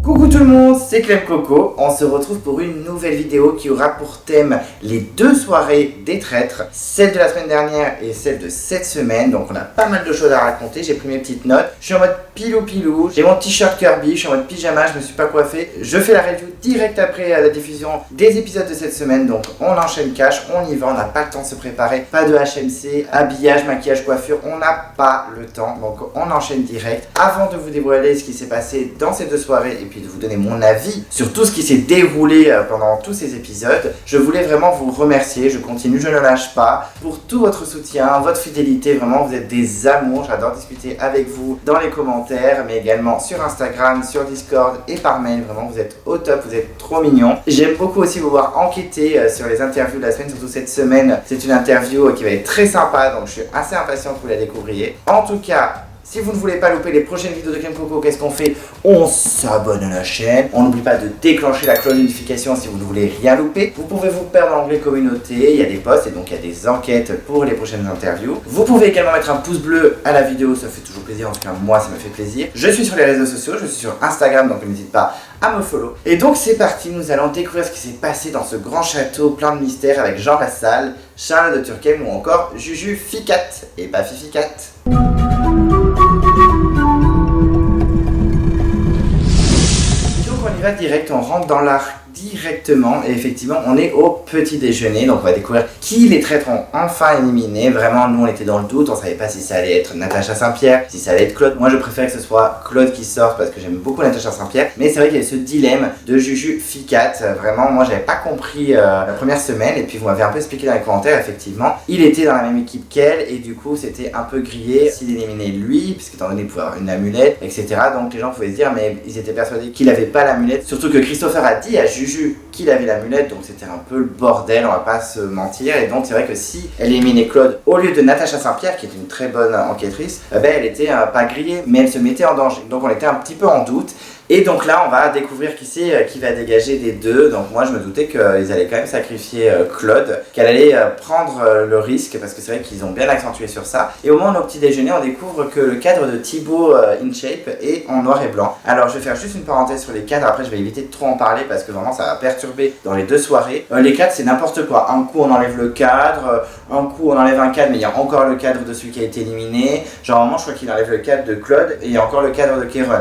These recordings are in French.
Coucou tout le monde, c'est Clem Coco. On se retrouve pour une nouvelle vidéo qui aura pour thème les deux soirées des traîtres, celle de la semaine dernière et celle de cette semaine. Donc on a pas mal de choses à raconter, j'ai pris mes petites notes. Je suis en mode pilou, j'ai mon t-shirt Kirby, je suis en mode pyjama, je me suis pas coiffé. Je fais la review direct après la diffusion des épisodes de cette semaine. Donc on enchaîne cash, on y va, on n'a pas le temps de se préparer. Pas de HMC, habillage, maquillage, coiffure, on n'a pas le temps. Donc on enchaîne direct. Avant de vous dévoiler ce qui s'est passé dans ces deux soirées et puis de vous donner mon avis sur tout ce qui s'est déroulé pendant tous ces épisodes, je voulais vraiment vous remercier, je continue, je ne lâche pas, pour tout votre soutien, votre fidélité, vraiment vous êtes des amours, j'adore discuter avec vous dans les commentaires, mais également sur Instagram, sur Discord et par mail, vraiment vous êtes au top, vous êtes trop mignons. J'aime beaucoup aussi vous voir enquêter sur les interviews de la semaine, surtout cette semaine, c'est une interview qui va être très sympa, donc je suis assez impatient que vous la découvriez. En tout cas, si vous ne voulez pas louper les prochaines vidéos de Clem Coco, qu'est-ce qu'on fait? On s'abonne à la chaîne. On n'oublie pas de déclencher la cloche de notification si vous ne voulez rien louper. Vous pouvez vous perdre dans l'onglet communauté, il y a des posts et donc il y a des enquêtes pour les prochaines interviews. Vous pouvez également mettre un pouce bleu à la vidéo, ça fait toujours plaisir, en tout cas moi ça me fait plaisir. Je suis sur les réseaux sociaux, je suis sur Instagram, donc n'hésitez pas à me follow. Et donc c'est parti, nous allons découvrir ce qui s'est passé dans ce grand château plein de mystères avec Jean Lassalle, Charles de Turckheim ou encore Juju Ficat et pas Fificat. On y va direct, on rentre dans l'arc directement et effectivement on est au petit déjeuner, donc on va découvrir qui les traîtres ont enfin éliminés. Vraiment nous on était dans le doute, on savait pas si ça allait être Natacha Saint-Pierre, si ça allait être Claude. Moi je préfère que ce soit Claude qui sorte parce que j'aime beaucoup Natacha Saint-Pierre, mais c'est vrai qu'il y avait ce dilemme de Juju Ficat. Vraiment moi j'avais pas compris la première semaine et puis vous m'avez un peu expliqué dans les commentaires, effectivement il était dans la même équipe qu'elle et du coup c'était un peu grillé s'il éliminait lui, puisqu'étant donné il pouvait avoir une amulette, etc. Donc les gens pouvaient se dire mais ils étaient persuadés qu'il avait pas l'amulette, surtout que Christopher a dit à Juju qu'il avait l'amulette, donc c'était un peu le bordel, on va pas se mentir. Et donc c'est vrai que si elle éliminait Claude au lieu de Natacha Saint-Pierre, qui est une très bonne enquêtrice, elle était pas grillée, mais elle se mettait en danger. Donc on était un petit peu en doute. Et donc là, on va découvrir qui c'est qui va dégager des deux. Donc moi, je me doutais qu'ils allaient quand même sacrifier Claude, qu'elle allait prendre le risque, parce que c'est vrai qu'ils ont bien accentué sur ça. Et au moment de nos petits déjeuners, on découvre que le cadre de Thibaut InShape est en noir et blanc. Alors je vais faire juste une parenthèse sur les cadres, après je vais éviter de trop en parler, parce que vraiment ça va perturber dans les deux soirées. Les cadres, c'est n'importe quoi. Un coup, on enlève le cadre, un coup, on enlève un cadre, mais il y a encore le cadre de celui qui a été éliminé. Genre, à un moment, je crois qu'il enlève le cadre de Claude, et il y a encore le cadre de Kéron.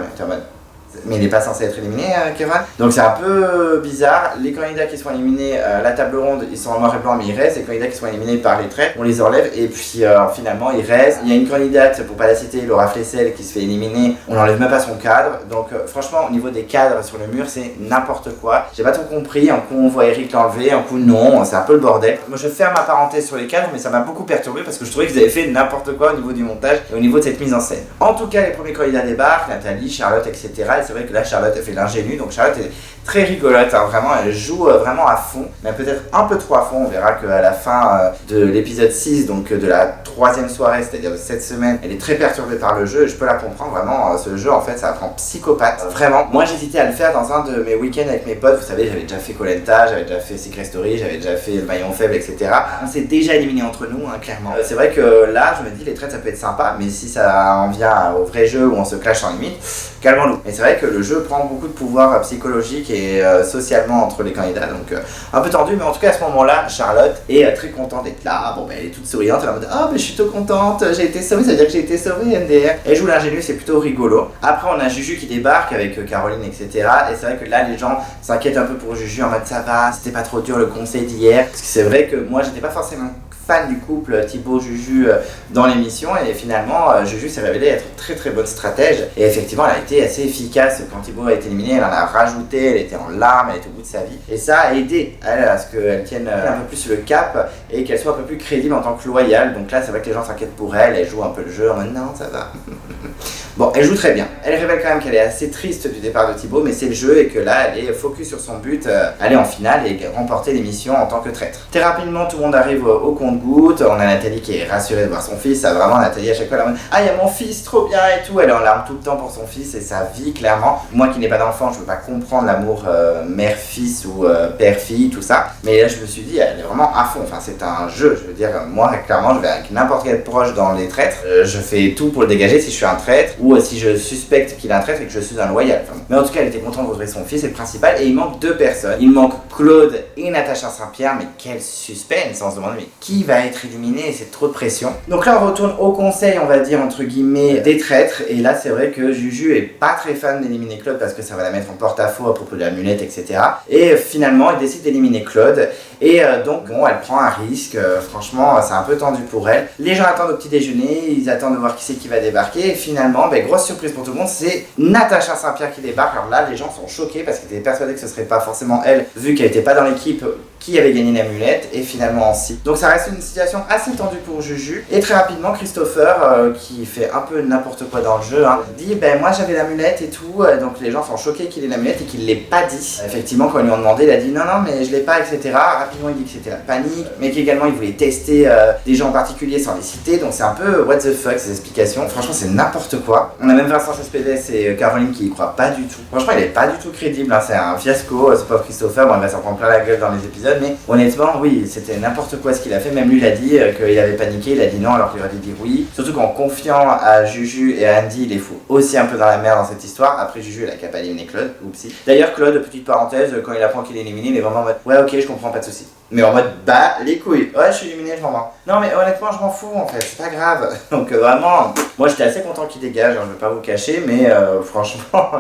Mais il n'est pas censé être éliminé, Kevin. Donc c'est un peu bizarre. Les candidats qui sont éliminés, la table ronde, ils sont en noir et blanc, mais ils restent. Les candidats qui sont éliminés par les traits, on les enlève et puis finalement ils restent. Il y a une candidate, pour pas la citer, Laura Flessel, qui se fait éliminer. On n'enlève même pas son cadre. Donc franchement, au niveau des cadres sur le mur, c'est n'importe quoi. J'ai pas tout compris. Un coup on voit Eric l'enlever, un coup non. C'est un peu le bordel. Moi je ferme ma parenthèse sur les cadres, mais ça m'a beaucoup perturbé parce que je trouvais qu'ils avaient fait n'importe quoi au niveau du montage et au niveau de cette mise en scène. En tout cas, les premiers candidats débarquent, Nathalie, Charlotte, etc. Et c'est vrai que là, Charlotte a fait l'ingénue, donc Charlotte est très rigolote, hein, vraiment, elle joue vraiment à fond, mais peut-être un peu trop à fond. On verra qu'à la fin de l'épisode 6, donc de la troisième soirée, c'est-à-dire de cette semaine, elle est très perturbée par le jeu, et je peux la comprendre, vraiment, ce jeu, en fait, ça apprend psychopathe. Vraiment, moi j'hésitais à le faire dans un de mes week-ends avec mes potes, vous savez, j'avais déjà fait Koh Lanta, j'avais déjà fait Secret Story, j'avais déjà fait le maillon faible, etc. On s'est déjà éliminé entre nous, hein, clairement. C'est vrai que là, je me dis, les traites, ça peut être sympa, mais si ça en vient au vrai jeu où on se clash en limite, calmons-nous. Et c'est vrai que le jeu prend beaucoup de pouvoir psychologique et socialement entre les candidats, donc un peu tendu, mais en tout cas à ce moment-là, Charlotte est très contente d'être là. Bon, elle est toute souriante, elle est en mode oh, mais je suis trop contente, j'ai été sauvée, ça veut dire que j'ai été sauvée, MDR. Elle joue l'ingénue, c'est plutôt rigolo. Après, on a Juju qui débarque avec Caroline, etc. Et c'est vrai que là, les gens s'inquiètent un peu pour Juju en mode ça va, c'était pas trop dur le conseil d'hier. Parce que c'est vrai que moi, j'étais pas forcément fan du couple Thibaut-Juju dans l'émission et finalement Juju s'est révélée être très très bonne stratège et effectivement elle a été assez efficace quand Thibaut a été éliminé, elle en a rajouté, elle était en larmes, elle était au bout de sa vie et ça a aidé elle à ce qu'elle tienne un peu plus le cap et qu'elle soit un peu plus crédible en tant que loyale. Donc là c'est vrai que les gens s'inquiètent pour elle, elle joue un peu le jeu en mode non ça va. Bon, elle joue très bien. Elle révèle quand même qu'elle est assez triste du départ de Thibaut, mais c'est le jeu et que là, elle est focus sur son but, aller en finale et remporter l'émission en tant que traître. Très rapidement, tout le monde arrive au compte-gouttes. On a Nathalie qui est rassurée de voir son fils. Ça, vraiment, Nathalie, à chaque fois, elle est en mode ah, il y a mon fils, trop bien et tout. Elle est en larmes tout le temps pour son fils et sa vie, clairement. Moi qui n'ai pas d'enfant, je veux pas comprendre l'amour mère-fils ou père-fille, tout ça. Mais là, je me suis dit, elle est vraiment à fond. Enfin, c'est un jeu. Je veux dire, moi, clairement, je vais avec n'importe quel proche dans les traîtres. Je fais tout pour le dégager si je suis un traître ou ou si je suspecte qu'il est un traître et que je suis un loyal. Enfin, mais en tout cas, elle était contente de retrouver son fils, c'est le principal. Et il manque 2 personnes. Il manque Claude et Natacha Saint-Pierre, mais quel suspense, on se demande mais qui va être éliminé, c'est trop de pression. Donc là on retourne au conseil, on va dire entre guillemets, des traîtres, et là c'est vrai que Juju est pas très fan d'éliminer Claude parce que ça va la mettre en porte-à-faux à propos de l'amulette, etc. Et finalement il décide d'éliminer Claude, et donc bon, elle prend un risque, franchement c'est un peu tendu pour elle. Les gens attendent au petit déjeuner, ils attendent de voir qui c'est qui va débarquer, et finalement, grosse surprise pour tout le monde, c'est Natacha Saint-Pierre qui débarque. Alors là les gens sont choqués parce qu'ils étaient persuadés que ce serait pas forcément elle, vu qu'elle était pas dans l'équipe qui avait gagné l'amulette, et finalement si. Donc ça reste une situation assez tendue pour Juju, et très rapidement Christopher, qui fait un peu n'importe quoi dans le jeu, dit moi j'avais l'amulette et tout, donc les gens sont choqués qu'il ait l'amulette et qu'il l'ait pas dit. Effectivement quand ils lui ont demandé, il a dit non mais je l'ai pas, etc. Rapidement il dit que c'était la panique, mais qu'également il voulait tester des gens en particulier sans les citer, donc c'est un peu what the fuck ces explications, franchement c'est n'importe quoi. On a même Vincent Cespedes et Caroline qui y croient pas du tout, franchement il est pas du tout crédible, c'est un fiasco ce pauvre Christopher, il va s'en prendre plein la gueule dans les épisodes, mais honnêtement oui c'était n'importe quoi ce qu'il a fait, même lui il a dit qu'il avait paniqué, il a dit non alors qu'il aurait dû dire oui, surtout qu'en confiant à Juju et à Andy il les fout aussi un peu dans la merde dans cette histoire. Après Juju elle a qu'à pas éliminer Claude, oupsie. D'ailleurs Claude, petite parenthèse, quand il apprend qu'il est éliminé il est vraiment en mode ouais ok je comprends, pas de soucis, mais en mode bah les couilles, ouais je suis éliminé je m'en rends. Non mais honnêtement je m'en fous en fait, c'est pas grave. Donc vraiment moi j'étais assez content qu'il dégage, je vais pas vous cacher, mais franchement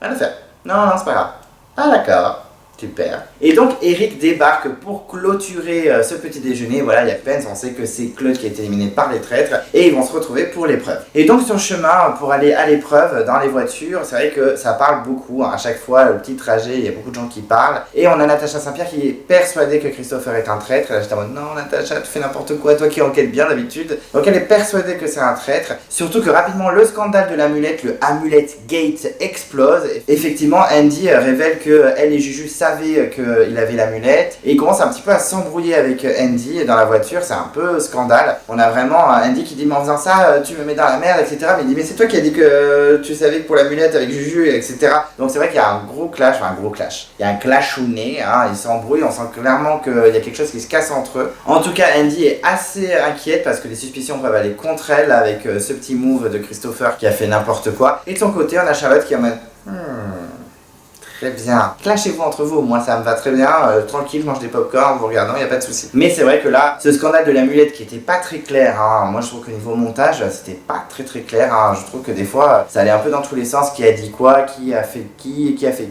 rien à faire. Non c'est pas grave. Ah d'accord, super. Et donc Eric débarque pour clôturer ce petit déjeuner. Voilà, il y a Pence, on sait que c'est Claude qui a été éliminé par les traîtres, et ils vont se retrouver pour l'épreuve. Et donc sur le chemin pour aller à l'épreuve dans les voitures, c'est vrai que ça parle beaucoup, à chaque fois le petit trajet il y a beaucoup de gens qui parlent, et on a Natacha Saint-Pierre qui est persuadée que Christopher est un traître. Là j'étais en mode non Natacha tu fais n'importe quoi, toi qui enquêtes bien d'habitude. Donc elle est persuadée que c'est un traître, surtout que rapidement le scandale de l'amulette, le Amulette Gate explose. Effectivement Andy révèle que elle et Juju savaient qu'il avait l'amulette, et il commence un petit peu à s'embrouiller avec Andy dans la voiture, c'est un peu scandale. On a vraiment Andy qui dit mais en faisant ça tu me mets dans la merde, etc. Mais il dit mais c'est toi qui as dit que tu savais que pour l'amulette avec Juju, etc. Donc c'est vrai qu'il y a un gros clash, il y a un clashounet, ils s'embrouillent, on sent clairement qu'il y a quelque chose qui se casse entre eux. En tout cas Andy est assez inquiète parce que les suspicions peuvent aller contre elle avec ce petit move de Christopher qui a fait n'importe quoi. Et de son côté on a Charlotte qui est en mode très bien, clashez-vous entre vous, moi ça me va très bien, tranquille, je mange des popcorn, vous regardant, il n'y a pas de souci. Mais c'est vrai que là, ce scandale de l'amulette qui était pas très clair, moi je trouve qu'au niveau montage, c'était pas très clair, je trouve que des fois, ça allait un peu dans tous les sens, qui a dit quoi, qui a fait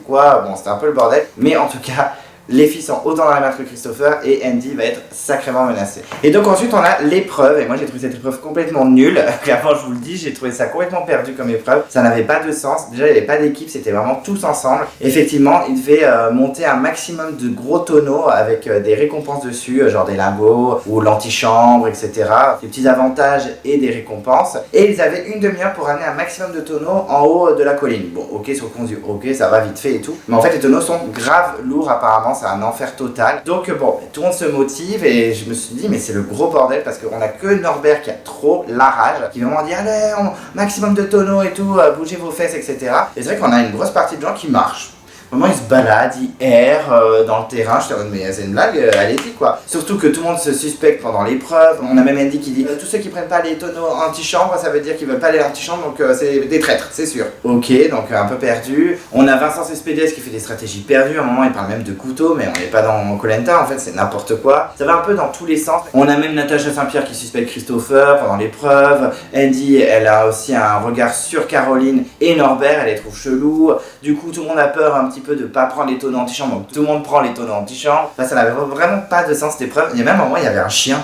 quoi, bon c'était un peu le bordel, mais en tout cas, les filles sont autant dans la merde que Christopher, et Andy va être sacrément menacé. Et donc ensuite on a l'épreuve, et moi j'ai trouvé cette épreuve complètement nulle. Clairement je vous le dis, j'ai trouvé ça complètement perdu comme épreuve, ça n'avait pas de sens. Déjà il n'y avait pas d'équipe, c'était vraiment tous ensemble. Effectivement ils devaient monter un maximum de gros tonneaux avec des récompenses dessus, genre des lingots ou l'antichambre, etc. Des petits avantages et des récompenses. Et ils avaient une demi-heure pour amener un maximum de tonneaux en haut de la colline. Bon ok sur le compte du ok ça va vite fait et tout, mais en fait les tonneaux sont grave lourds apparemment, c'est un enfer total. Donc bon, tout le monde se motive, et je me suis dit mais c'est le gros bordel parce qu'on a que Norbert qui a trop la rage, qui vraiment dit allez maximum de tonneaux et tout, bougez vos fesses, etc. Et c'est vrai qu'on a une grosse partie de gens qui marchent. Vraiment ils se baladent, ils errent dans le terrain, je te dis mais c'est une blague, allez-y quoi. Surtout que tout le monde se suspecte pendant l'épreuve, on a même Andy qui dit tous ceux qui prennent pas les tonneaux anti-chambre, ça veut dire qu'ils veulent pas aller à l'antichambre, donc c'est des traîtres, c'est sûr. Ok, donc un peu perdu. On a Vincent Cespedes qui fait des stratégies perdues, à un moment il parle même de couteau, mais on n'est pas dans Koh Lanta, en fait c'est n'importe quoi. Ça va un peu dans tous les sens. On a même Natacha Saint-Pierre qui suspecte Christopher pendant l'épreuve. Andy, elle a aussi un regard sur Caroline et Norbert, elle les trouve chelous. Du coup tout le monde a peur un petit peu de pas prendre les tonneaux anti-chambre, donc tout le monde prend les tonneaux anti-chambre. Enfin, ça n'avait vraiment pas de sens cette épreuve. Il y a même un moment il y avait un chien.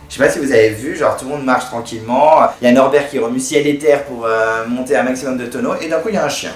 Je sais pas si vous avez vu, genre tout le monde marche tranquillement, il y a Norbert qui remue ciel et terre pour monter un maximum de tonneaux, et d'un coup il y a un chien.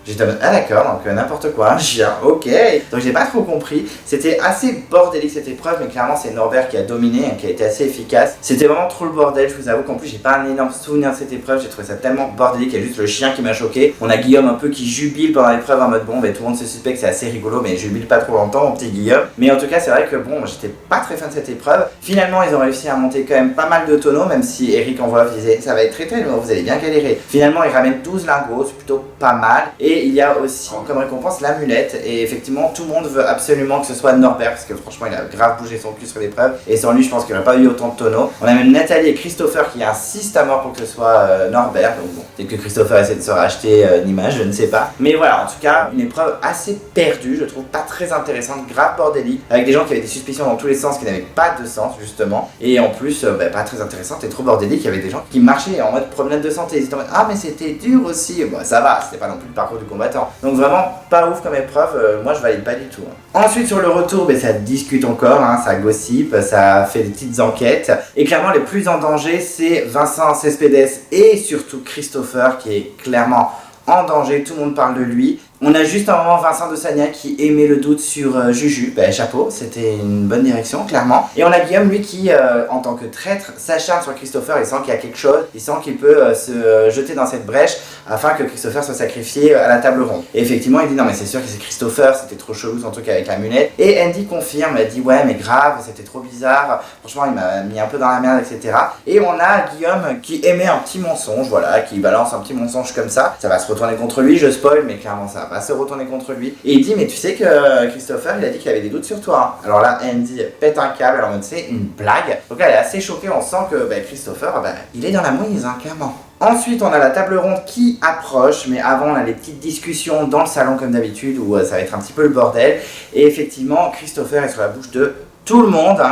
J'étais en mode, ah d'accord, donc n'importe quoi, un chien, ok. Donc j'ai pas trop compris, c'était assez bordélique cette épreuve, mais clairement c'est Norbert qui a dominé, qui a été assez efficace. C'était vraiment trop le bordel, je vous avoue qu'en plus j'ai pas un énorme souvenir de cette épreuve, j'ai trouvé ça tellement bordélique, il y a juste le chien qui m'a choqué. On a Guillaume un peu qui jubile pendant l'épreuve en mode bon, tout le monde se suspecte, c'est assez rigolo, mais jubile pas trop longtemps, mon petit Guillaume. Mais en tout cas c'est vrai que bon, j'étais pas très fan de cette épreuve. Finalement ils ont réussi à monter quand même pas mal de tonneaux, même si Eric en voix off disait ça va être très mais vous allez bien galérer. Finalement ils ramènent 12 lingots, c'est plutôt pas mal. Et Et il y a aussi comme récompense l'amulette. Et effectivement, tout le monde veut absolument que ce soit Norbert, parce que franchement, il a grave bougé son cul sur l'épreuve. Et sans lui, je pense qu'il n'y aurait pas eu autant de tonneaux. On a même Nathalie et Christopher qui insistent à mort pour que ce soit Norbert. Donc bon, peut-être que Christopher essaie de se racheter une image, je ne sais pas. Mais voilà, en tout cas, une épreuve assez perdue, je trouve pas très intéressante, grave bordélique, avec des gens qui avaient des suspicions dans tous les sens qui n'avaient pas de sens justement. Et en plus, pas très intéressante et trop bordélique. Il y avait des gens qui marchaient en mode promenade de santé. Ils étaient en mode ah mais c'était dur aussi. Bon, ça va, c'était pas non plus le parcours du combattant. Donc vraiment pas ouf comme épreuve, moi je valide pas du tout. Ensuite sur le retour, ça discute encore, ça gossip, ça fait des petites enquêtes. Et clairement les plus en danger c'est Vincent Cespedes et surtout Christopher qui est clairement en danger, tout le monde parle de lui. On a juste un moment Vincent de Sagnac qui émet le doute sur Juju, chapeau, c'était une bonne direction clairement. Et on a Guillaume lui qui, en tant que traître, s'acharne sur Christopher, il sent qu'il y a quelque chose, il sent qu'il peut se jeter dans cette brèche afin que Christopher soit sacrifié à la table ronde. Et effectivement il dit non mais c'est sûr que c'est Christopher, c'était trop chelou son truc avec l'amulette. Et Andy confirme, elle dit ouais mais grave, c'était trop bizarre, franchement il m'a mis un peu dans la merde etc. Et on a Guillaume qui émet un petit mensonge, voilà, qui balance un petit mensonge comme ça va se retourner contre lui, je spoil mais clairement ça va se retourner contre lui. Et il dit mais tu sais que Christopher il a dit qu'il avait des doutes sur toi. Alors là Andy pète un câble, alors c'est une blague. Donc là elle est assez choquée, on sent que Christopher il est dans la mouise clairement. Ensuite on a la table ronde qui approche, mais avant on a les petites discussions dans le salon comme d'habitude où ça va être un petit peu le bordel. Et effectivement Christopher est sur la bouche de tout le monde,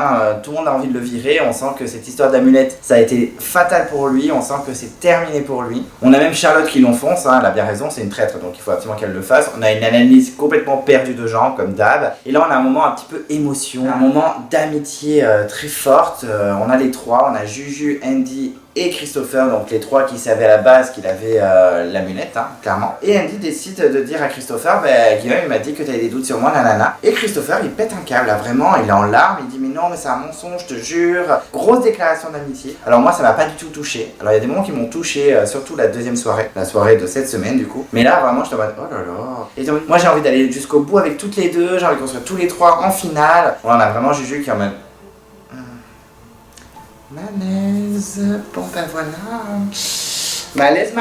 tout le monde a envie de le virer. On sent que cette histoire d'amulette, ça a été fatal pour lui, on sent que c'est terminé pour lui. On a même Charlotte qui l'enfonce, elle a bien raison, c'est une traître, donc il faut absolument qu'elle le fasse. On a une analyse complètement perdue de gens, comme d'hab. Et là on a un moment un petit peu émotion, un moment d'amitié très forte. On a les trois, on a Juju, Andy et Christopher, donc les trois qui savaient à la base qu'il avait l'amulette, clairement. Et Andy décide de dire à Christopher, Guillaume il m'a dit que tu avais des doutes sur moi, nanana. Et Christopher il pète un câble, là, vraiment, il est en larmes, il dit mais non mais c'est un mensonge, je te jure. Grosse déclaration d'amitié. Alors moi ça m'a pas du tout touché. Alors il y a des moments qui m'ont touché, surtout la deuxième soirée, la soirée de cette semaine du coup. Mais là vraiment je te mode oh là là. Et donc, moi j'ai envie d'aller jusqu'au bout avec toutes les deux, j'ai envie de construire tous les trois en finale. Bon, on a vraiment Juju qui est en mode malaise, bon voilà. Malaise.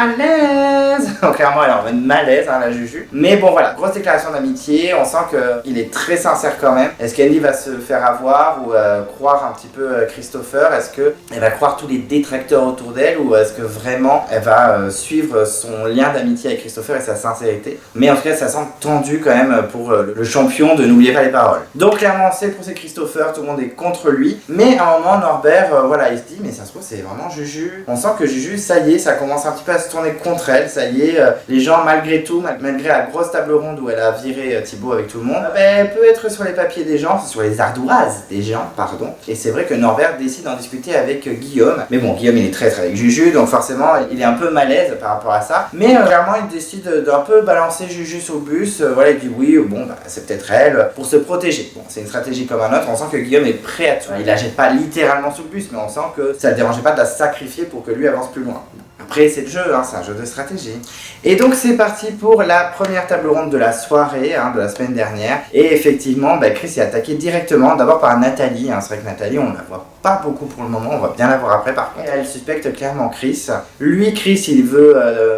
Donc clairement elle est en mode malaise la Juju. Mais bon voilà, grosse déclaration d'amitié, on sent qu'il est très sincère quand même. Est-ce qu'Andy va se faire avoir ou croire un petit peu Christopher? Est-ce qu'elle va croire tous les détracteurs autour d'elle ou est-ce que vraiment elle va suivre son lien d'amitié avec Christopher et sa sincérité? Mais en tout cas ça sent tendu quand même pour le champion de N'oubliez pas les paroles. Donc clairement c'est le procès Christopher, tout le monde est contre lui. Mais à un moment Norbert, il se dit mais ça se trouve c'est vraiment Juju. On sent que Juju ça y est, ça commence un petit peu à se tourner contre elle, ça y est, les gens malgré tout, malgré la grosse table ronde où elle a viré Thibaut avec tout le monde, elle peut être sur les papiers des gens, sur les ardoises des gens, pardon. Et c'est vrai que Norbert décide d'en discuter avec Guillaume, mais bon Guillaume il est traître avec Juju, donc forcément il est un peu malaise par rapport à ça, mais clairement il décide d'un peu balancer Juju sur le bus, il dit oui, c'est peut-être elle, pour se protéger. Bon c'est une stratégie comme un autre, on sent que Guillaume est prêt à tout, il la jette pas littéralement sous le bus, mais on sent que ça ne dérangeait pas de la sacrifier pour que lui avance plus loin. Après c'est le jeu, c'est un jeu de stratégie. Et donc c'est parti pour la première table ronde de la soirée, de la semaine dernière. Et effectivement, Chris est attaqué directement, d'abord par Nathalie. C'est vrai que Nathalie, on la voit pas beaucoup pour le moment, on va bien la voir après par contre. Et elle suspecte clairement Chris. Lui, Chris, il veut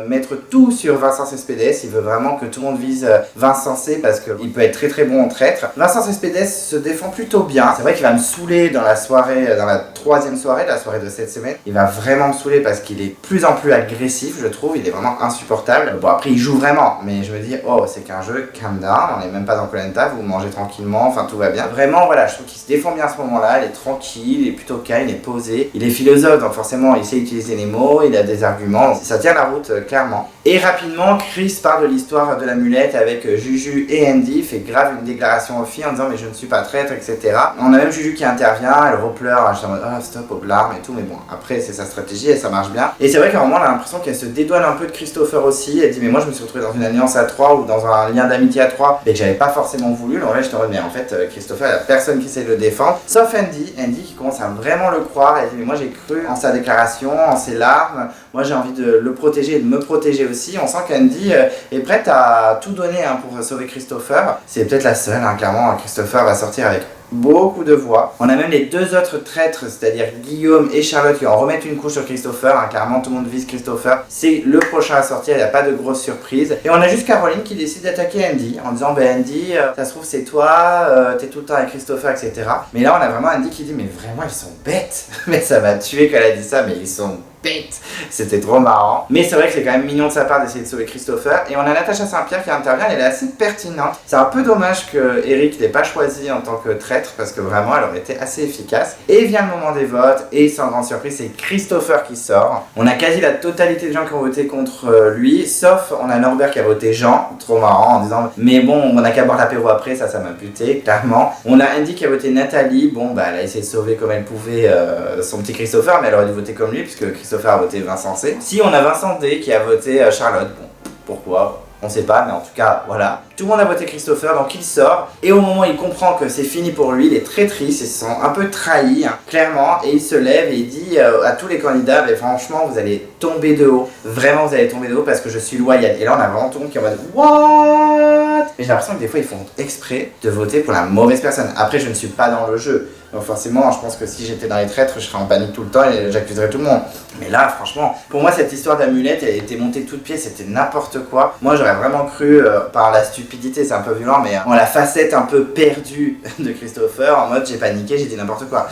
mettre tout sur Vincent Cespedes. Il veut vraiment que tout le monde vise Vincent C parce qu'il peut être très très bon en traître. Vincent Cespedes se défend plutôt bien. C'est vrai qu'il va me saouler dans la soirée, dans la troisième soirée, la soirée de cette semaine. Il va vraiment me saouler parce qu'il est de plus en plus agressif, je trouve. Il est vraiment insupportable. Bon, après, il joue vraiment, mais je me dis, oh, c'est qu'un jeu, calm down. On n'est même pas dans Koh-Lanta, vous mangez tranquillement, enfin tout va bien. Vraiment, voilà, je trouve qu'il se défend bien à ce moment-là. Il est tranquille, il est plutôt calme, il est posé. Il est philosophe, donc forcément, il sait utiliser les mots, il a des arguments. Ça tient la route, clairement. Et rapidement, Chris parle de l'histoire de l'amulette avec Juju et Andy, fait grave une déclaration aux filles en disant mais je ne suis pas traître, etc. On a même Juju qui intervient, elle repleure, je suis en mode oh stop, aux larmes et tout, mais bon, après c'est sa stratégie et ça marche bien. Et c'est vrai qu'à un moment on a l'impression qu'elle se dédouane un peu de Christopher aussi, elle dit mais moi je me suis retrouvée dans une alliance à 3 ou dans un lien d'amitié à 3 et que j'avais pas forcément voulu, donc là je te remets, mais en fait Christopher, il y a personne qui sait le défendre, sauf Andy qui commence à vraiment le croire, elle dit mais moi j'ai cru en sa déclaration, en ses larmes, moi j'ai envie de le protéger et de me protéger aussi. On sent qu'Andy est prête à tout donner pour sauver Christopher. C'est peut-être la seule, clairement. Christopher va sortir avec beaucoup de voix. On a même les deux autres traîtres, c'est-à-dire Guillaume et Charlotte qui en remettent une couche sur Christopher, hein, carrément tout le monde vise Christopher. C'est le prochain à sortir, il n'y a pas de grosse surprise. Et on a juste Caroline qui décide d'attaquer Andy en disant Andy, ça se trouve c'est toi, t'es tout le temps avec Christopher, etc. Mais là on a vraiment Andy qui dit mais vraiment ils sont bêtes. Mais ça m'a tué quand elle a dit ça, mais ils sont bête. C'était trop marrant. Mais c'est vrai que c'est quand même mignon de sa part d'essayer de sauver Christopher. Et on a Natacha Saint-Pierre qui intervient, elle est assez pertinente. C'est un peu dommage que Eric l'ait pas choisi en tant que traître parce que vraiment elle aurait été assez efficace. Et vient le moment des votes et sans grande surprise c'est Christopher qui sort. On a quasi la totalité des gens qui ont voté contre lui, sauf on a Norbert qui a voté Jean, trop marrant en disant mais bon on a qu'à boire l'apéro après, ça m'a buté clairement. On a Andy qui a voté Nathalie, bon bah elle a essayé de sauver comme elle pouvait son petit Christopher, mais elle aurait dû voter comme lui puisque Christopher a voté Vincent C. Si on a Vincent D qui a voté Charlotte, bon, pourquoi on sait pas, mais en tout cas, voilà. Tout le monde a voté Christopher, donc il sort. Et au moment où il comprend que c'est fini pour lui, il est très triste, il se sent un peu trahi, hein, clairement. Et il se lève et il dit à tous les candidats, mais franchement, vous allez tomber de haut. Vraiment, vous allez tomber de haut parce que je suis loyal. Et là, on a vraiment tout le monde qui est en mode What? Et j'ai l'impression que des fois, ils font exprès de voter pour la mauvaise personne. Après, je ne suis pas dans le jeu. Donc forcément, je pense que si j'étais dans les traîtres, je serais en panique tout le temps et j'accuserais tout le monde. Mais là, franchement, pour moi, cette histoire d'amulette, elle était montée toute pièce, c'était n'importe quoi. Moi, j'aurais vraiment cru, par la stupidité, c'est un peu violent, mais en la facette un peu perdue de Christopher, en mode j'ai paniqué, j'ai dit n'importe quoi.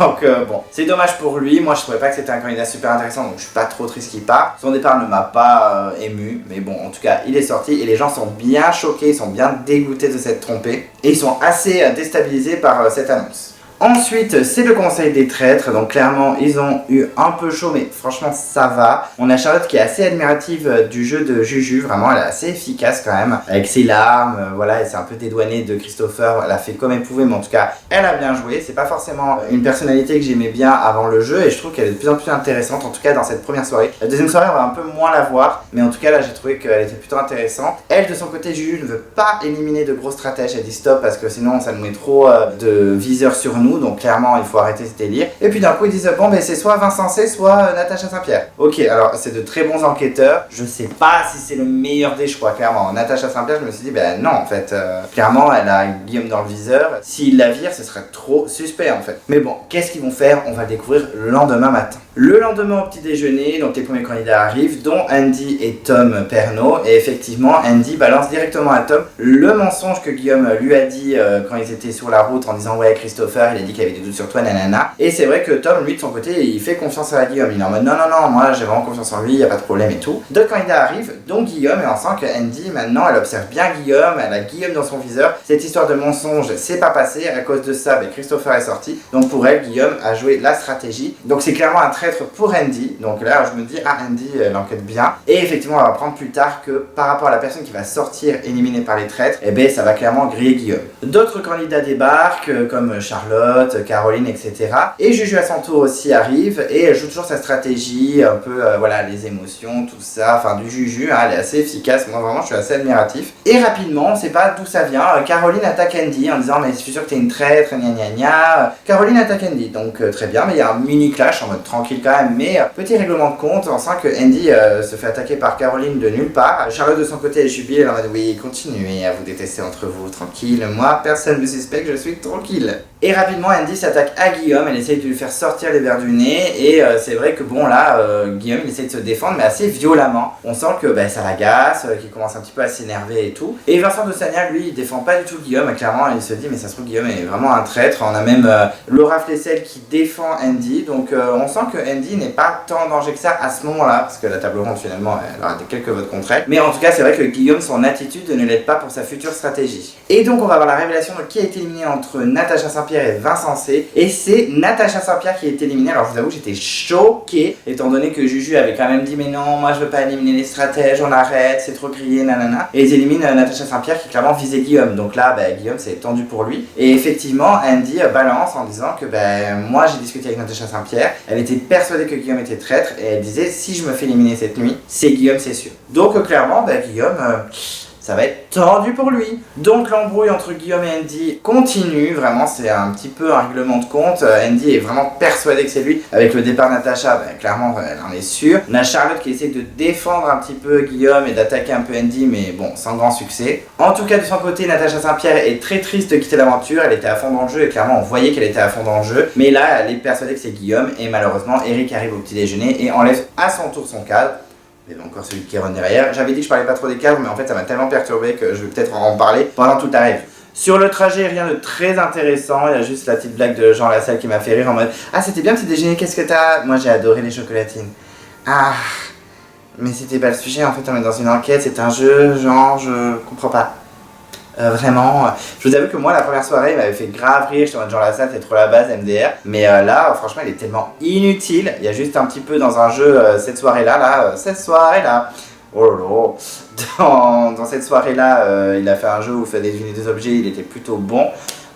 Donc bon, c'est dommage pour lui. Moi, je trouvais pas que c'était un candidat super intéressant, donc je suis pas trop triste qu'il part. Son départ ne m'a pas ému, mais bon, en tout cas, il est sorti et les gens sont bien choqués, ils sont bien dégoûtés de s'être trompés et ils sont assez déstabilisés par cette annonce. Ensuite, c'est le conseil des traîtres, donc clairement ils ont eu un peu chaud, mais franchement ça va. On a Charlotte qui est assez admirative du jeu de Juju, vraiment elle est assez efficace quand même, avec ses larmes, voilà, elle s'est un peu dédouanée de Christopher, elle a fait comme elle pouvait, mais en tout cas elle a bien joué. C'est pas forcément une personnalité que j'aimais bien avant le jeu et je trouve qu'elle est de plus en plus intéressante, en tout cas dans cette première soirée. La deuxième soirée on va un peu moins la voir, mais en tout cas là j'ai trouvé qu'elle était plutôt intéressante. Elle de son côté, Juju ne veut pas éliminer de gros stratèges, elle dit stop parce que sinon ça nous met trop de viseurs sur nous. Donc clairement il faut arrêter ce délire. Et puis d'un coup ils disent bon ben c'est soit Vincent C soit Natacha Saint-Pierre. Ok, alors c'est de très bons enquêteurs. Je sais pas si c'est le meilleur des choix clairement. Natacha Saint-Pierre, je me suis dit ben non en fait clairement elle a Guillaume dans le viseur. S'il la vire ce serait trop suspect en fait. Mais bon, qu'est-ce qu'ils vont faire? On va le découvrir le lendemain matin. Le lendemain au petit déjeuner, donc les premiers candidats arrivent, dont Andy et Tom Pernaut. Et effectivement, Andy balance directement à Tom le mensonge que Guillaume lui a dit quand ils étaient sur la route en disant ouais Christopher, il a dit qu'il avait des doutes sur toi, nanana. Et c'est vrai que Tom, lui de son côté, il fait confiance à Guillaume. Il est en mode non, moi j'ai vraiment confiance en lui, il n'y a pas de problème et tout. D'autres candidats arrivent, dont Guillaume, et on sent que Andy maintenant elle observe bien Guillaume, elle a Guillaume dans son viseur. Cette histoire de mensonge c'est pas passé, à cause de ça, Christopher est sorti. Donc pour elle, Guillaume a joué la stratégie. Donc c'est clairement un traître pour Andy. Donc là je me dis Andy l'enquête bien. Et effectivement on va apprendre plus tard que par rapport à la personne qui va sortir éliminée par les traîtres, ça va clairement griller Guillaume. D'autres candidats débarquent comme Charlotte, Caroline, etc. Et Juju à son tour aussi arrive et elle joue toujours sa stratégie, un peu voilà les émotions, tout ça, enfin du Juju, hein, elle est assez efficace, moi vraiment je suis assez admiratif. Et rapidement, on sait pas d'où ça vient, Caroline attaque Andy en disant mais je suis sûr que t'es une traître, gna gna gna. Caroline attaque Andy, donc très bien, mais il y a un mini clash en mode tranquille quand même, mais petit règlement de compte, on sent que Andy se fait attaquer par Caroline de nulle part. Charlotte de son côté elle jubile, elle en mode oui continuez à vous détester entre vous, tranquille, moi personne me suspecte, je suis tranquille. Et rapidement Andy s'attaque à Guillaume, elle essaye de lui faire sortir les verres du nez et c'est vrai que bon là Guillaume il essaye de se défendre mais assez violemment. On sent que ça l'agace, qu'il commence un petit peu à s'énerver et tout. Et Vincent de Sagnac lui il défend pas du tout Guillaume, clairement il se dit mais ça se trouve Guillaume est vraiment un traître. On a même Laura Flessel qui défend Andy, donc on sent que Andy n'est pas tant en danger que ça à ce moment là, parce que la table ronde finalement elle aura quelques votes contre elle. Mais en tout cas c'est vrai que Guillaume, son attitude ne l'aide pas pour sa future stratégie. Et donc on va avoir la révélation de qui a été éliminé entre Natacha Saint-Pierre et Vincent C. Et c'est Natacha Saint-Pierre qui est éliminée. Alors je vous avoue j'étais choquée étant donné que Juju avait quand même dit mais non moi je veux pas éliminer les stratèges, on arrête, c'est trop grillé, nanana. Et ils éliminent Natacha Saint-Pierre qui clairement visait Guillaume. Donc là Guillaume c'est tendu pour lui. Et effectivement Andy balance en disant que moi j'ai discuté avec Natacha Saint-Pierre, elle était persuadée que Guillaume était traître et elle disait si je me fais éliminer cette nuit, c'est Guillaume c'est sûr. Donc clairement Guillaume ça va être tordu pour lui. Donc l'embrouille entre Guillaume et Andy continue, vraiment c'est un petit peu un règlement de compte. Andy est vraiment persuadé que c'est lui. Avec le départ de Natacha, clairement elle en est sûre. On a Charlotte qui essaie de défendre un petit peu Guillaume et d'attaquer un peu Andy, mais bon, sans grand succès. En tout cas de son côté, Natacha Saint-Pierre est très triste de quitter l'aventure, elle était à fond dans le jeu et clairement on voyait qu'elle était à fond dans le jeu. Mais là elle est persuadée que c'est Guillaume et malheureusement Eric arrive au petit déjeuner et enlève à son tour son cadre. Il y avait encore celui qui rentre derrière. J'avais dit que je parlais pas trop des cadres, mais en fait ça m'a tellement perturbé que je vais peut-être en parler pendant toute la revue. Sur le trajet, rien de très intéressant, il y a juste la petite blague de Jean Lassalle qui m'a fait rire en mode « Ah, c'était bien le petit déjeuner, qu'est-ce que t'as ?» Moi j'ai adoré les chocolatines. Ah, mais c'était pas le sujet, en fait on est dans une enquête, c'est un jeu, genre, je comprends pas. Vraiment, je vous avoue que moi la première soirée il m'avait fait grave rire, j'étais en mode Jean Lassalle c'est trop la base MDR, mais là franchement il est tellement inutile, il y a juste un petit peu dans un jeu cette soirée là, oh là, dans cette soirée là il a fait un jeu où il fallait deviner des objets, il était plutôt bon,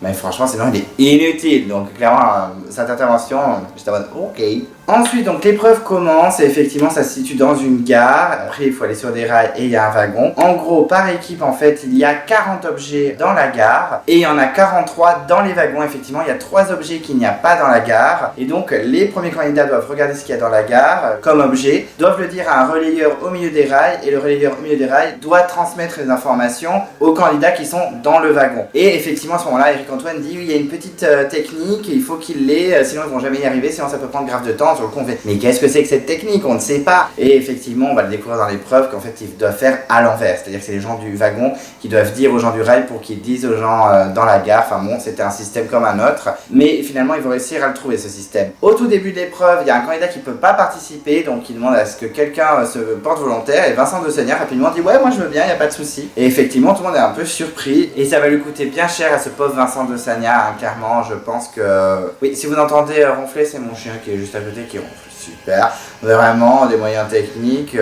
mais franchement sinon il est inutile, donc clairement cette intervention j'étais en mode ok. Ensuite, donc l'épreuve commence et effectivement ça se situe dans une gare. Après, il faut aller sur des rails et il y a un wagon. En gros, par équipe, en fait, il y a 40 objets dans la gare et il y en a 43 dans les wagons. Effectivement, il y a 3 objets qu'il n'y a pas dans la gare. Et donc, les premiers candidats doivent regarder ce qu'il y a dans la gare comme objet, doivent le dire à un relayeur au milieu des rails et le relayeur au milieu des rails doit transmettre les informations aux candidats qui sont dans le wagon. Et effectivement, à ce moment-là, Eric Antoine dit oui, il y a une petite technique, il faut qu'il l'ait, sinon ils vont jamais y arriver, sinon ça peut prendre grave de temps. Sur le coup, on fait, mais qu'est-ce que c'est que cette technique? On ne sait pas. Et effectivement, on va le découvrir dans l'épreuve qu'en fait, ils doivent faire à l'envers. C'est-à-dire que c'est les gens du wagon qui doivent dire aux gens du rail pour qu'ils disent aux gens dans la gare. Enfin bon, c'était un système comme un autre. Mais finalement, ils vont réussir à le trouver, ce système. Au tout début de l'épreuve, il y a un candidat qui ne peut pas participer. Donc, il demande à ce que quelqu'un se porte volontaire. Et Vincent de Sagna rapidement dit, ouais, moi je veux bien, il n'y a pas de souci. Et effectivement, tout le monde est un peu surpris. Et ça va lui coûter bien cher à ce pauvre Vincent de Sagna. Hein, clairement, je pense que... Oui, si vous entendez ronfler, c'est mon chien qui est juste à côté qui ronfle. Super, vraiment des moyens techniques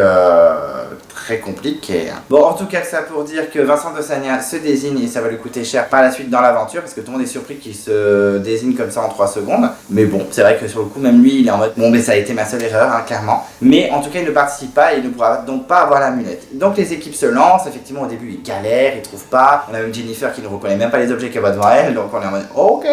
très compliqués. Bon, en tout cas, ça pour dire que Vincent de Sagna se désigne et ça va lui coûter cher par la suite dans l'aventure parce que tout le monde est surpris qu'il se désigne comme ça en 3 secondes. Mais bon, c'est vrai que sur le coup, même lui, il est en mode bon, mais ça a été ma seule erreur, hein, clairement. Mais en tout cas, il ne participe pas et il ne pourra donc pas avoir l'amulette. Donc les équipes se lancent. Effectivement, au début, ils galèrent, ils trouvent pas. On a même Jennifer qui ne reconnaît même pas les objets qu'elle voit devant elle. Donc on est en mode ok.